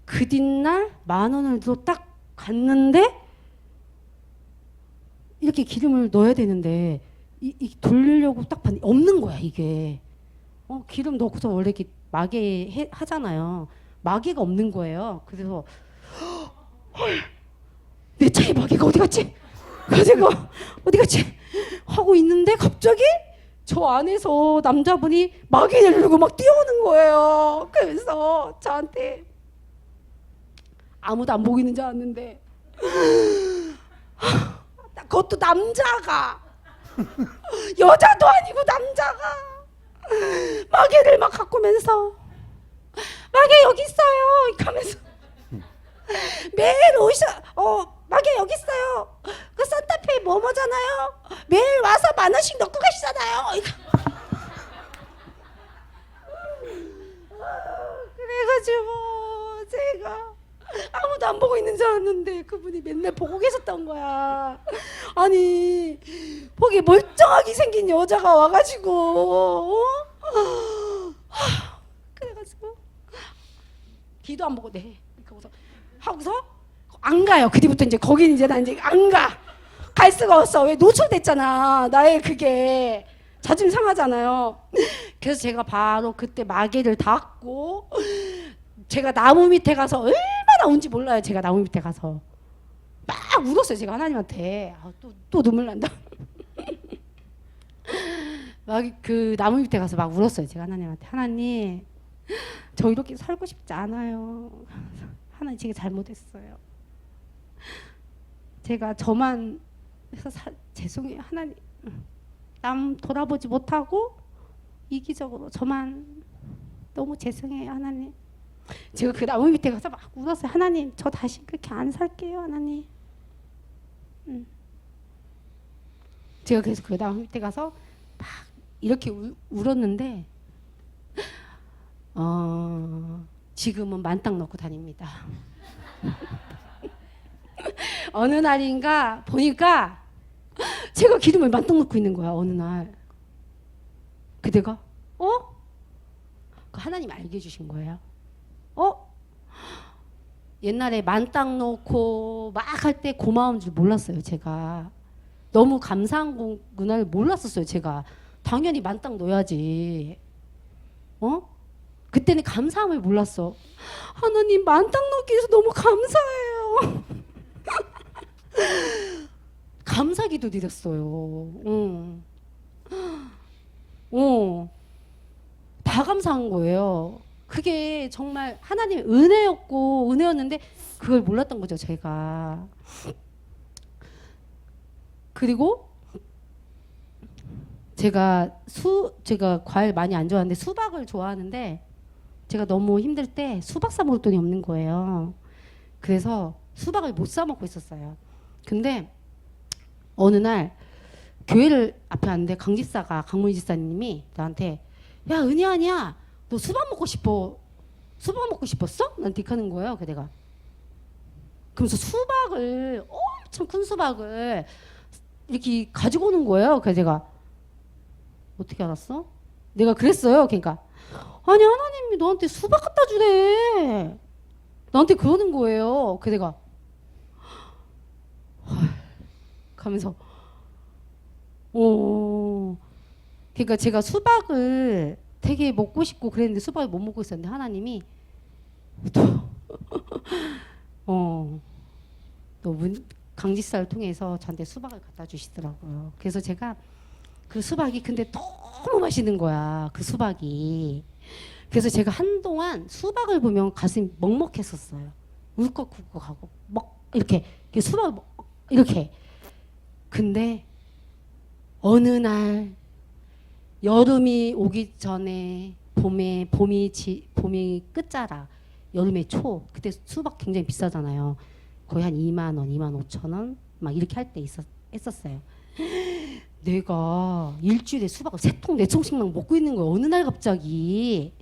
그 뒷날 10,000원을 또 딱 갔는데 이렇게 기름을 넣어야 되는데 이 돌리려고 딱 봤는데 없는 거야 이게. 기름 넣고서 원래 이렇게 마개 하잖아요. 마개가 없는 거예요. 그래서 내 차에 마개가 어디 갔지? 가지가 어디 갔지? 하고 있는데 갑자기 저 안에서 남자분이 마개를 누르고 막 뛰어오는 거예요. 그래서 저한테 아무도 안 보고 있는 줄 알았는데 그것도 남자가 여자도 아니고 남자가 마개를 막 갖고 오면서 마개 여기 있어요 이렇게 하면서 매일 마개 여기 있어요. 그 산타페이 뭐뭐잖아요. 매일 와서 10,000원씩 넣고 가시잖아요. 그래가지고 제가 아무도 안 보고 있는 줄 알았는데 그분이 맨날 보고 계셨던 거야. 아니 보기 멀쩡하게 생긴 여자가 와가지고 그래가지고 귀도 안 보고 네 하고서 안 가요. 그 뒤부터 이제 거긴 이제 나 이제 안 가. 갈 수가 없어. 왜 노출됐잖아. 나의 그게 자존심 상하잖아요. 그래서 제가 바로 그때 마개를 닫고 제가 나무 밑에 가서 얼마나 운지 몰라요. 제가 나무 밑에 가서 막 울었어요. 제가 하나님한테 또 눈물 난다. 막 그 나무 밑에 가서 막 울었어요. 제가 하나님한테 하나님 저 이렇게 살고 싶지 않아요. 하나님 제가 잘못했어요. 제가 저만 해서 죄송해요. 하나님 남 돌아보지 못하고 이기적으로 저만 너무 죄송해요. 하나님 제가 그 나무 밑에 가서 막 울었어요. 하나님 저 다시 그렇게 안 살게요. 하나님 제가 그래서 그 나무 밑에 가서 막 이렇게 울었는데 지금은 만땅 넣고 다닙니다. 어느 날인가 보니까 제가 기름을 만땅 넣고 있는 거야. 어느 날 그대가 그 하나님 알게 해주신 거예요. 옛날에 만땅 넣고 막 할 때 고마운 줄 몰랐어요. 제가 너무 감사한 거구나를 몰랐었어요. 제가 당연히 만땅 넣어야지. 그때는 감사함을 몰랐어. 하나님 만땅 넣기 위해서 너무 감사해요. 감사기도 드렸어요. 다 감사한 거예요. 그게 정말 하나님의 은혜였는데 그걸 몰랐던 거죠, 제가. 그리고 제가 과일 많이 안 좋아하는데 수박을 좋아하는데 제가 너무 힘들 때 수박 사 먹을 돈이 없는 거예요. 그래서 수박을 못 사 먹고 있었어요. 근데 어느 날 교회를 앞에 왔는데 강문희 지사님이 나한테 야 은희야 아니야 너 수박 먹고 싶었어? 나한테 이렇게 하는 거예요. 그래서 내가 그러면서 수박을 엄청 큰 수박을 이렇게 가지고 오는 거예요. 그래서 제가 어떻게 알았어? 내가 그랬어요. 그러니까 아니 하나님이 너한테 수박 갖다 주래. 나한테 그러는 거예요. 그래서 내가 가면서 그러니까 제가 수박을 되게 먹고 싶고 그랬는데 수박을 못 먹고 있었는데 하나님이 또 강지사를 통해서 저한테 수박을 갖다 주시더라고요. 그래서 제가 그 수박이 근데 너무 맛있는 거야. 그 수박이. 그래서 제가 한동안 수박을 보면 가슴이 먹먹했었어요. 울컥울컥하고 이렇게 수박을 이렇게. 근데 어느 날 여름이 오기 전에 봄이 끝자락 여름의 초 그때 수박 굉장히 비싸잖아요. 거의 한 2만 원, 2만 5천 원 막 이렇게 할 때 했었어요. 내가 일주일에 수박을 3통, 4통씩 막 먹고 있는 거야. 어느 날 갑자기.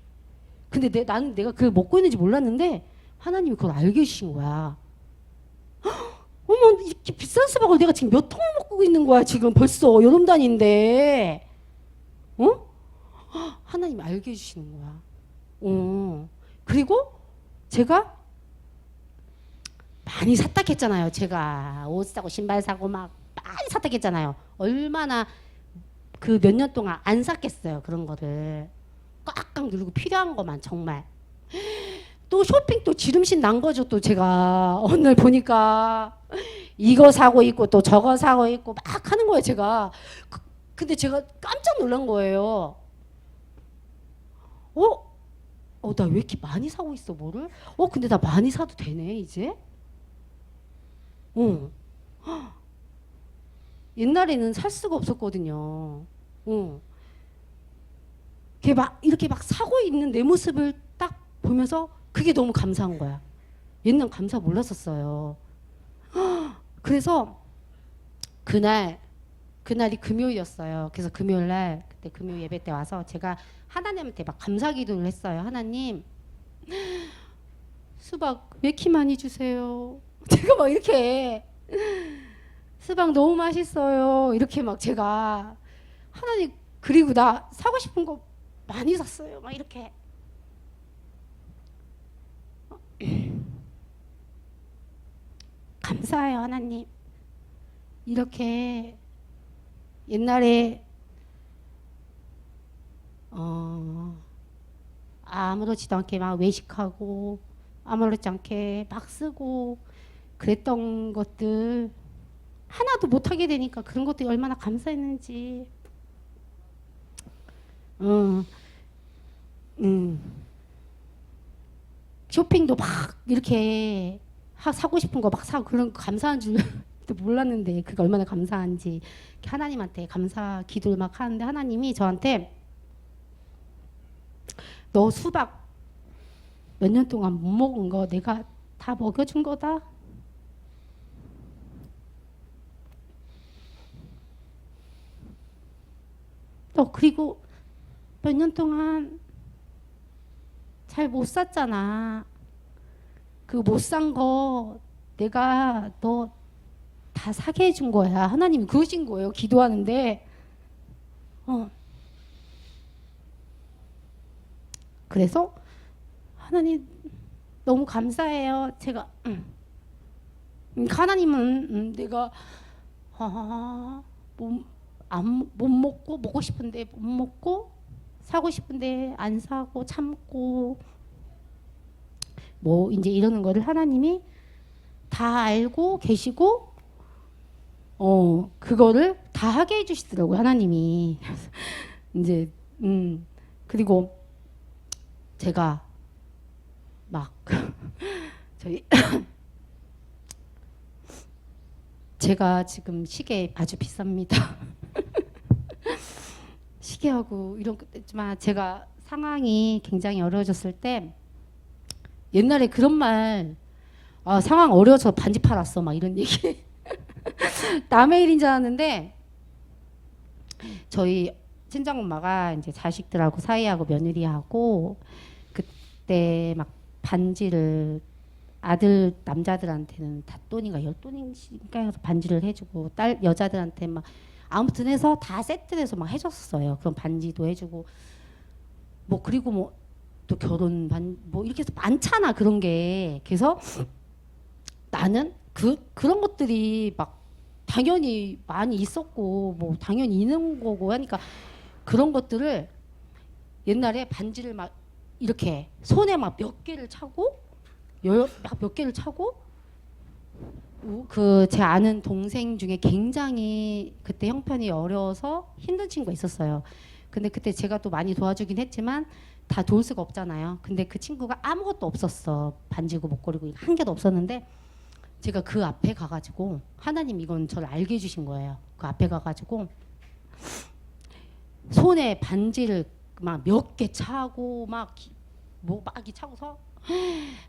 근데 나는 내가 그걸 먹고 있는지 몰랐는데 하나님이 그걸 알게 해주신 거야. 어머 이렇게 비싼 수박을 내가 지금 몇 통을 먹고 있는 거야. 지금 벌써 여름 단인데 하나님이 알게 해주시는 거야. 그리고 제가 많이 샀다했잖아요. 제가 옷 사고 신발 사고 막 많이 샀다했잖아요. 얼마나 그 몇 년 동안 안 샀겠어요. 그런 거를 꽉꽉 누르고 필요한 것만 정말. 또 쇼핑 또 지름신 난 거죠. 또 제가 오늘 보니까 이거 사고 있고 또 저거 사고 있고 막 하는 거예요. 제가 근데 제가 깜짝 놀란 거예요. 나 왜 이렇게 많이 사고 있어 뭐를? 근데 나 많이 사도 되네 이제? 옛날에는 살 수가 없었거든요. 이렇게 막 사고 있는 내 모습을 딱 보면서 그게 너무 감사한 거야. 옛날 감사 몰랐었어요. 그래서 그날이 금요일이었어요. 그래서 금요일날 그때 금요 예배 때 와서 제가 하나님한테 막 감사 기도를 했어요. 하나님 수박 왜 이렇게 많이 주세요? 제가 막 이렇게 수박 너무 맛있어요. 이렇게 막 제가 하나님 그리고 나 사고 싶은 거 많이 샀어요. 막 이렇게 감사해요 하나님. 이렇게 옛날에 아무렇지도 않게 막 외식하고 아무렇지 않게 막 쓰고 그랬던 것들 하나도 못하게 되니까 그런 것들이 얼마나 감사했는지. 쇼핑도 막 이렇게 사고 싶은 거 막 사고 그런 거 감사한 줄 몰랐는데 그게 얼마나 감사한지 하나님한테 감사 기도를 막 하는데 하나님이 저한테 너 수박 몇 년 동안 못 먹은 거 내가 다 먹여준 거다. 너 그리고 몇 년 동안 잘 못 샀잖아. 그 못 산 거 내가 너 다 사게 해준 거야. 하나님이 그러신 거예요. 기도하는데. 그래서 하나님 너무 감사해요. 제가 하나님은 내가 못 먹고 먹고 싶은데 못 먹고 사고 싶은데 안 사고 참고 뭐 이제 이러는 거를 하나님이 다 알고 계시고 그거를 다 하게 해주시더라고요. 하나님이. 이제 그리고 제가 막 저희 제가 지금 시계 아주 비쌉니다. 시계하고 이런 것지만 제가 상황이 굉장히 어려워졌을 때 옛날에 그런 말 상황 어려워서 반지 팔았어 막 이런 얘기 남의 일인 줄 알았는데 저희 친정엄마가 이제 자식들하고 사이하고 며느리하고 그때 막 반지를 아들 남자들한테는 닷돈인가 열돈인가 반지를 해주고 딸 여자들한테 막 아무튼 해서 다 세트를 해서 막 해줬어요. 그런 반지도 해주고 뭐 그리고 뭐 또 결혼 뭐 이렇게 해서 많잖아 그런 게. 그래서 나는 그런 것들이 막 당연히 많이 있었고 뭐 당연히 있는 거고 하니까 그런 것들을 옛날에 반지를 막 이렇게 손에 막 몇 개를 차고 몇 개를 차고 그 제 아는 동생 중에 굉장히 그때 형편이 어려워서 힘든 친구가 있었어요. 근데 그때 제가 또 많이 도와주긴 했지만 다 도울 수가 없잖아요. 근데 그 친구가 아무것도 없었어. 반지고 목걸이고 한 개도 없었는데 제가 그 앞에 가가지고 하나님 이건 저를 알게 해주신 거예요. 그 앞에 가가지고 손에 반지를 막 몇 개 차고 막 차고서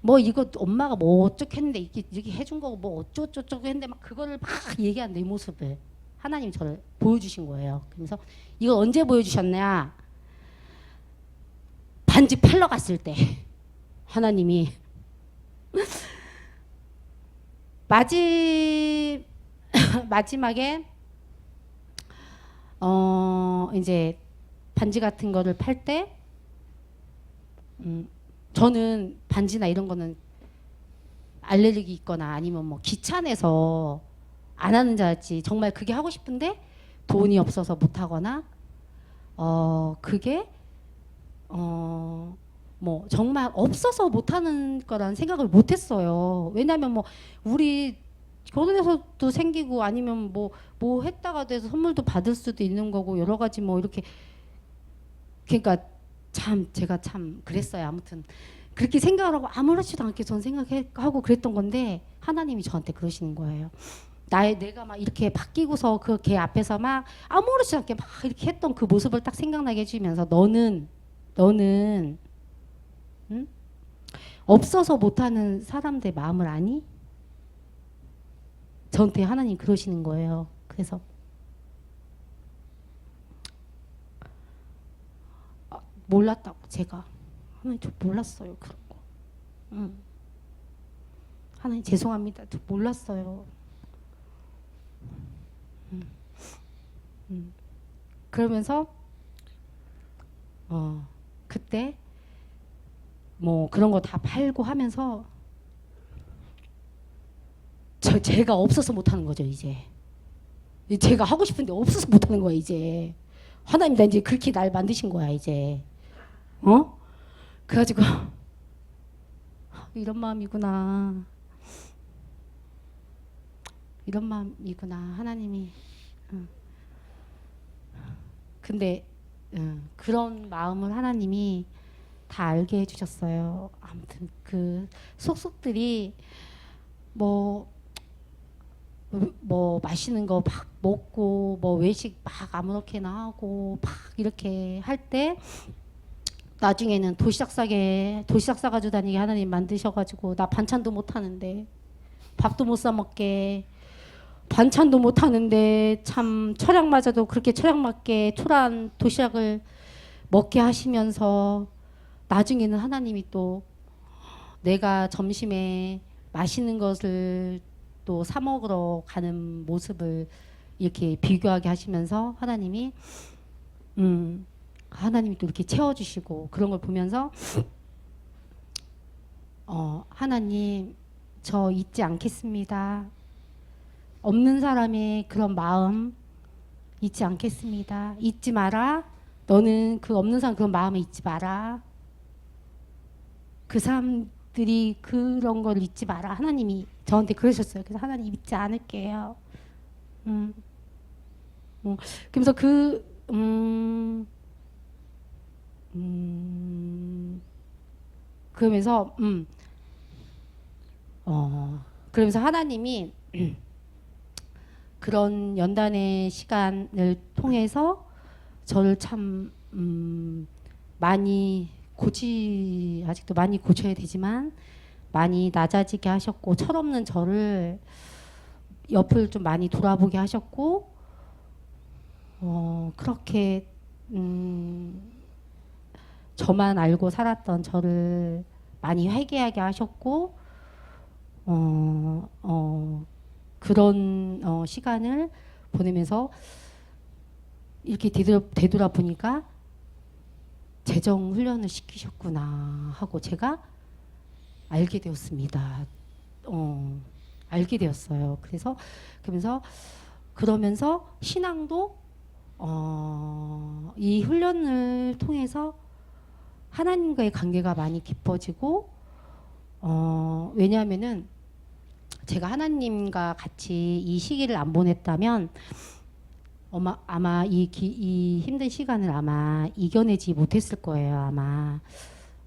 뭐 이거 엄마가 뭐 어쩌고 했는데 이렇게 해준 거고 뭐 어쩌고저쩌고 했는데 막 그거를 막 얘기한 내 모습을 하나님 저를 보여주신 거예요. 그래서 이거 언제 보여주셨냐? 반지 팔러 갔을 때 하나님이 마지막에 이제 반지 같은 거를 팔 때 저는 반지나 이런 거는 알레르기 있거나 아니면 뭐 귀찮아서 안 하는 줄 알았지. 정말 그게 하고 싶은데 돈이 없어서 못 하거나 그게 뭐 정말 없어서 못하는 거라는 생각을 못했어요. 왜냐하면 뭐 우리 결혼해서도 생기고 아니면 뭐 했다가 돼서 선물도 받을 수도 있는 거고 여러 가지 뭐 이렇게 그러니까 참 제가 참 그랬어요. 아무튼 그렇게 생각을 하고 아무렇지도 않게 전 생각하고 그랬던 건데 하나님이 저한테 그러시는 거예요. 내가 막 이렇게 바뀌고서 그 걔 앞에서 막 아무렇지 않게 막 이렇게 했던 그 모습을 딱 생각나게 해주면서 너는 응? 없어서 못하는 사람들 마음을 아니? 저한테 하나님 그러시는 거예요. 그래서 몰랐다고 제가 하나님 저 몰랐어요 그런 거. 하나님 죄송합니다. 저 몰랐어요. 그러면서 그때 뭐 그런 거 다 팔고 하면서 제가 없어서 못하는 거죠 이제. 제가 하고 싶은데 없어서 못하는 거야 이제. 하나님 나 이제 그렇게 날 만드신 거야 이제. 그래가지고 이런 마음이구나. 이런 마음이구나 하나님이. 근데 그런 마음을 하나님이 다 알게 해주셨어요. 아무튼 그 속속들이 뭐 맛있는 거 막 먹고 뭐 외식 막 아무렇게나 하고 막 이렇게 할 때 나중에는 도시락 싸가지고 다니게 하나님 만드셔가지고 나 반찬도 못 하는데 밥도 못 사 먹게 반찬도 못 하는데 참 철학마저도 그렇게 철학맞게 초라한 도시락을 먹게 하시면서 나중에는 하나님이 또 내가 점심에 맛있는 것을 또 사 먹으러 가는 모습을 이렇게 비교하게 하시면서 하나님이 또 이렇게 채워주시고 그런 걸 보면서 하나님 저 잊지 않겠습니다. 없는 사람의 그런 마음 잊지 않겠습니다. 잊지 마라. 너는 그 없는 사람 그런 마음을 잊지 마라. 그 사람들이 그런 걸 잊지 마라. 하나님이 저한테 그러셨어요. 그래서 하나님 잊지 않을게요. 그러면서 그러면서 하나님이 그런 연단의 시간을 통해서 저를 참 아직도 많이 고쳐야 되지만 많이 낮아지게 하셨고 철없는 저를 옆을 좀 많이 돌아보게 하셨고 그렇게 저만 알고 살았던 저를 많이 회개하게 하셨고 그런 시간을 보내면서 이렇게 되돌아보니까 재정 훈련을 시키셨구나 하고 제가 알게 되었습니다. 알게 되었어요. 그러면서 신앙도 이 훈련을 통해서 하나님과의 관계가 많이 깊어지고 왜냐하면은 제가 하나님과 같이 이 시기를 안 보냈다면 아마 이 힘든 시간을 아마 이겨내지 못했을 거예요. 아마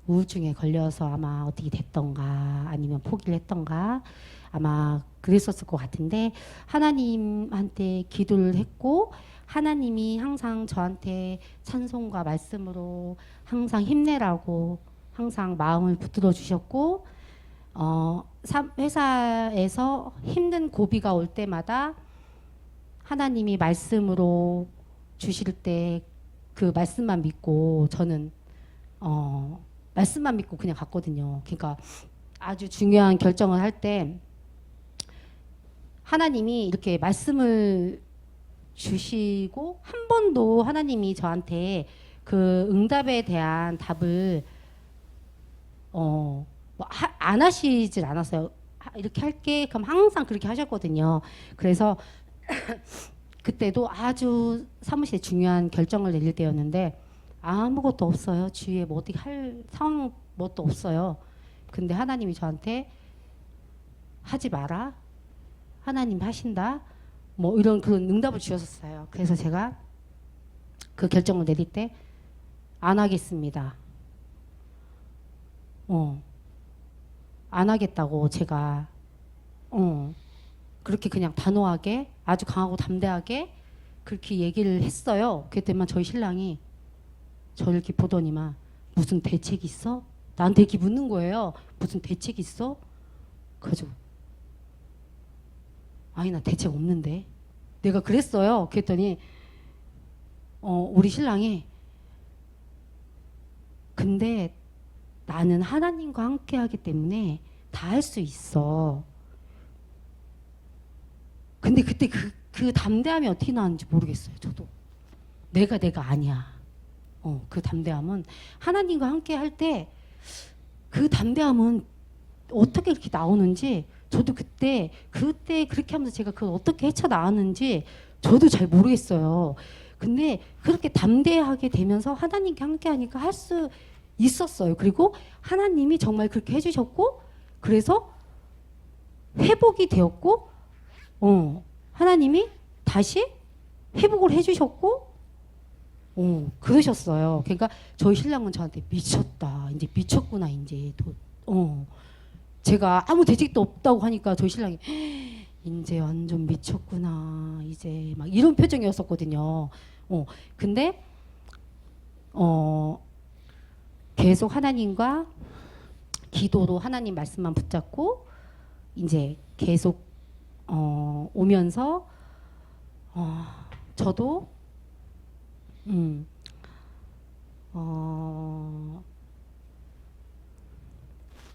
우울증에 걸려서 아마 어떻게 됐던가 아니면 포기를 했던가 아마 그랬었을 것 같은데 하나님한테 기도를 했고 하나님이 항상 저한테 찬송과 말씀으로 항상 힘내라고 항상 마음을 붙들어 주셨고 회사에서 힘든 고비가 올 때마다 하나님이 말씀으로 주실 때 그 말씀만 믿고 저는 말씀만 믿고 그냥 갔거든요. 그러니까 아주 중요한 결정을 할 때 하나님이 이렇게 말씀을 주시고 한 번도 하나님이 저한테 그 응답에 대한 답을 안 하시질 않았어요. 이렇게 할게 그럼 항상 그렇게 하셨거든요. 그래서 그때도 아주 사무실에 중요한 결정을 내릴 때였는데 아무것도 없어요. 주위에 뭐 어떻게 할 상황 뭣도 없어요. 근데 하나님이 저한테 하지 마라. 하나님 하신다. 뭐 이런 그런 응답을 주셨었어요. 그래서 제가 그 결정을 내릴 때 안 하겠습니다. 안 하겠다고 제가 그렇게 그냥 단호하게 아주 강하고 담대하게 그렇게 얘기를 했어요. 그랬더니 저희 신랑이 저를 이렇게 보더니만 무슨 대책 있어? 나한테 이렇게 묻는 거예요. 무슨 대책 있어? 그래가지고 아니 나 대책 없는데 내가 그랬어요. 그랬더니 우리 신랑이 근데 나는 하나님과 함께 하기 때문에 다 할 수 있어. 근데 그때 그 담대함이 어떻게 나왔는지 모르겠어요. 저도 내가 아니야. 그 담대함은 하나님과 함께 할 때 그 담대함은 어떻게 그렇게 나오는지 저도 그때 그렇게 하면서 제가 그걸 어떻게 헤쳐나왔는지 저도 잘 모르겠어요. 근데 그렇게 담대하게 되면서 하나님과 함께 하니까 할 수 있었어요. 그리고 하나님이 정말 그렇게 해주셨고 그래서 회복이 되었고 하나님이 다시 회복을 해주셨고 그러셨어요. 그러니까 저희 신랑은 저한테 미쳤다. 이제 미쳤구나. 이제 제가 아무 대책도 없다고 하니까 저희 신랑이 이제 완전 미쳤구나. 이제 막 이런 표정이었었거든요. 근데 계속 하나님과 기도로 하나님 말씀만 붙잡고 이제 계속 오면서 저도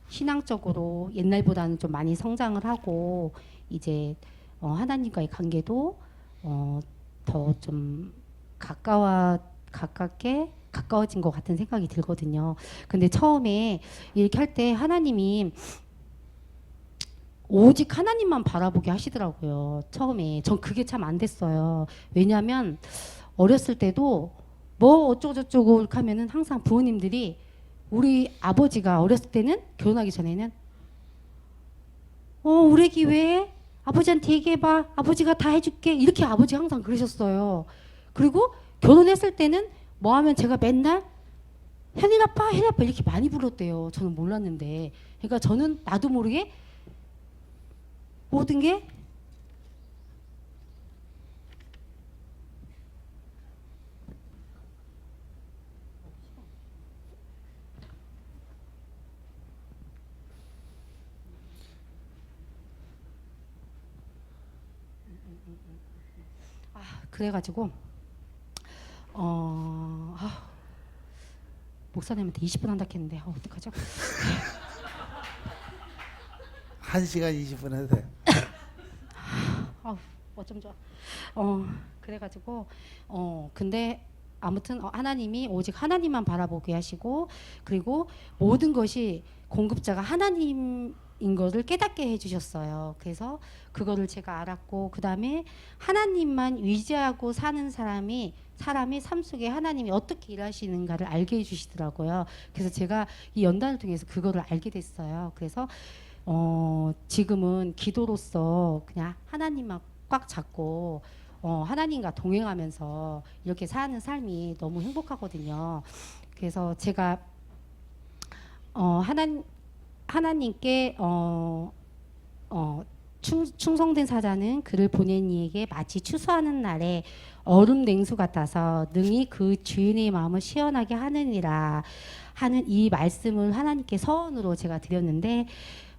신앙적으로 옛날보다는 좀 많이 성장을 하고 이제 하나님과의 관계도 더 좀 가까워진 것 같은 생각이 들거든요. 근데 처음에 이렇게 할 때 하나님이 오직 하나님만 바라보게 하시더라고요. 처음에 전 그게 참 안 됐어요. 왜냐하면 어렸을 때도 뭐 어쩌고저쩌고 이렇게 하면은 항상 부모님들이 우리 아버지가 어렸을 때는 결혼하기 전에는 우리 애기 왜 아버지한테 얘기해봐. 아버지가 다 해줄게. 이렇게 아버지 항상 그러셨어요. 그리고 결혼했을 때는 뭐 하면 제가 맨날 현일 아빠 이렇게 많이 불렀대요. 저는 몰랐는데. 그러니까 저는 나도 모르게 모든 게 그래가지고 목사님한테 20분 한다 했는데 어떡하죠? 1시간 20분 해도 돼요. 어쩜 좋아. 그래가지고 근데 아무튼 하나님이 오직 하나님만 바라보게 하시고 그리고 모든 것이 공급자가 하나님인 것을 깨닫게 해주셨어요. 그래서 그거를 제가 알았고 그 다음에 하나님만 의지하고 사는 사람이 삶 속에 하나님이 어떻게 일하시는가를 알게 해주시더라고요. 그래서 제가 이 연단을 통해서 그거를 알게 됐어요. 그래서 지금은 기도로서 그냥 하나님만 꽉 잡고 하나님과 동행하면서 이렇게 사는 삶이 너무 행복하거든요. 그래서 제가 하나님께 충성된 사자는 그를 보낸 이에게 마치 추수하는 날에 얼음 냉수 같아서 능히 그 주인의 마음을 시원하게 하느니라 하는 이 말씀을 하나님께 서원으로 제가 드렸는데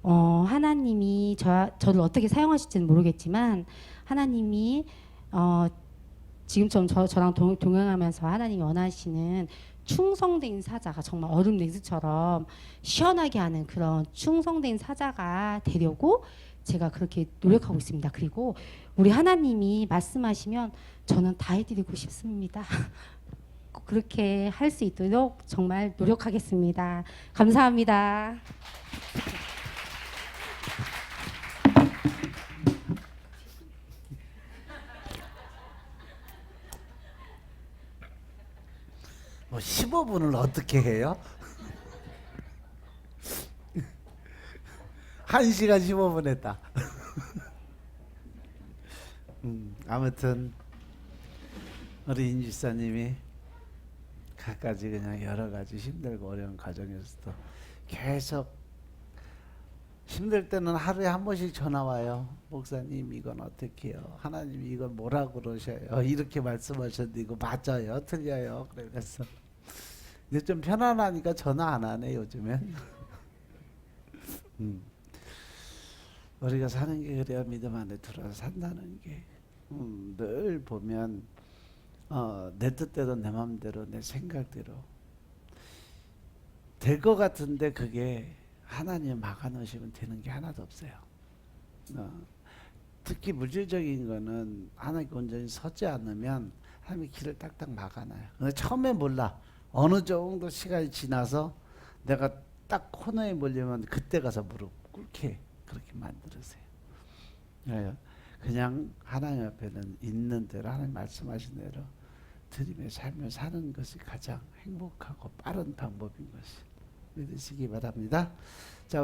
하나님이 저를 어떻게 사용하실지는 모르겠지만 하나님이 지금처럼 저랑 동행하면서 하나님이 원하시는 충성된 사자가 정말 얼음 냉수처럼 시원하게 하는 그런 충성된 사자가 되려고 제가 그렇게 노력하고 있습니다. 그리고 우리 하나님이 말씀하시면 저는 다 해드리고 싶습니다. 그렇게 할 수 있도록 정말 노력하겠습니다. 감사합니다. 뭐 15분을 어떻게 해요? 1시간 15분 했다. 아무튼 우리 인 집사님이 갖가지 그냥 여러 가지 힘들고 어려운 과정에서도 계속 힘들 때는 하루에 한 번씩 전화 와요. 목사님 이건 어떻게 해요? 하나님 이건 뭐라고 그러셔요? 이렇게 말씀하셨는데 이거 맞아요? 틀려요? 그래서 이제 좀 편안하니까 전화 안 하네 요즘엔. 우리가 사는 게 그래야 믿음 안에 들어서 산다는 게. 늘 보면 내 뜻대로 내 마음대로 내 생각대로 될 것 같은데 그게 하나님 막아놓으시면 되는 게 하나도 없어요. 특히 물질적인 거는 하나님 온전히 서지 않으면 하나님이 길을 딱딱 막아놔요. 근데 처음에 몰라. 어느 정도 시간이 지나서 내가 딱 코너에 몰리면 그때 가서 무릎 꿇게 그렇게 만들으세요. 그냥 하나님 앞에는 있는 대로 하나님 말씀하신 대로 드림의 삶을 사는 것이 가장 행복하고 빠른 방법인 것이 믿으시기 바랍니다.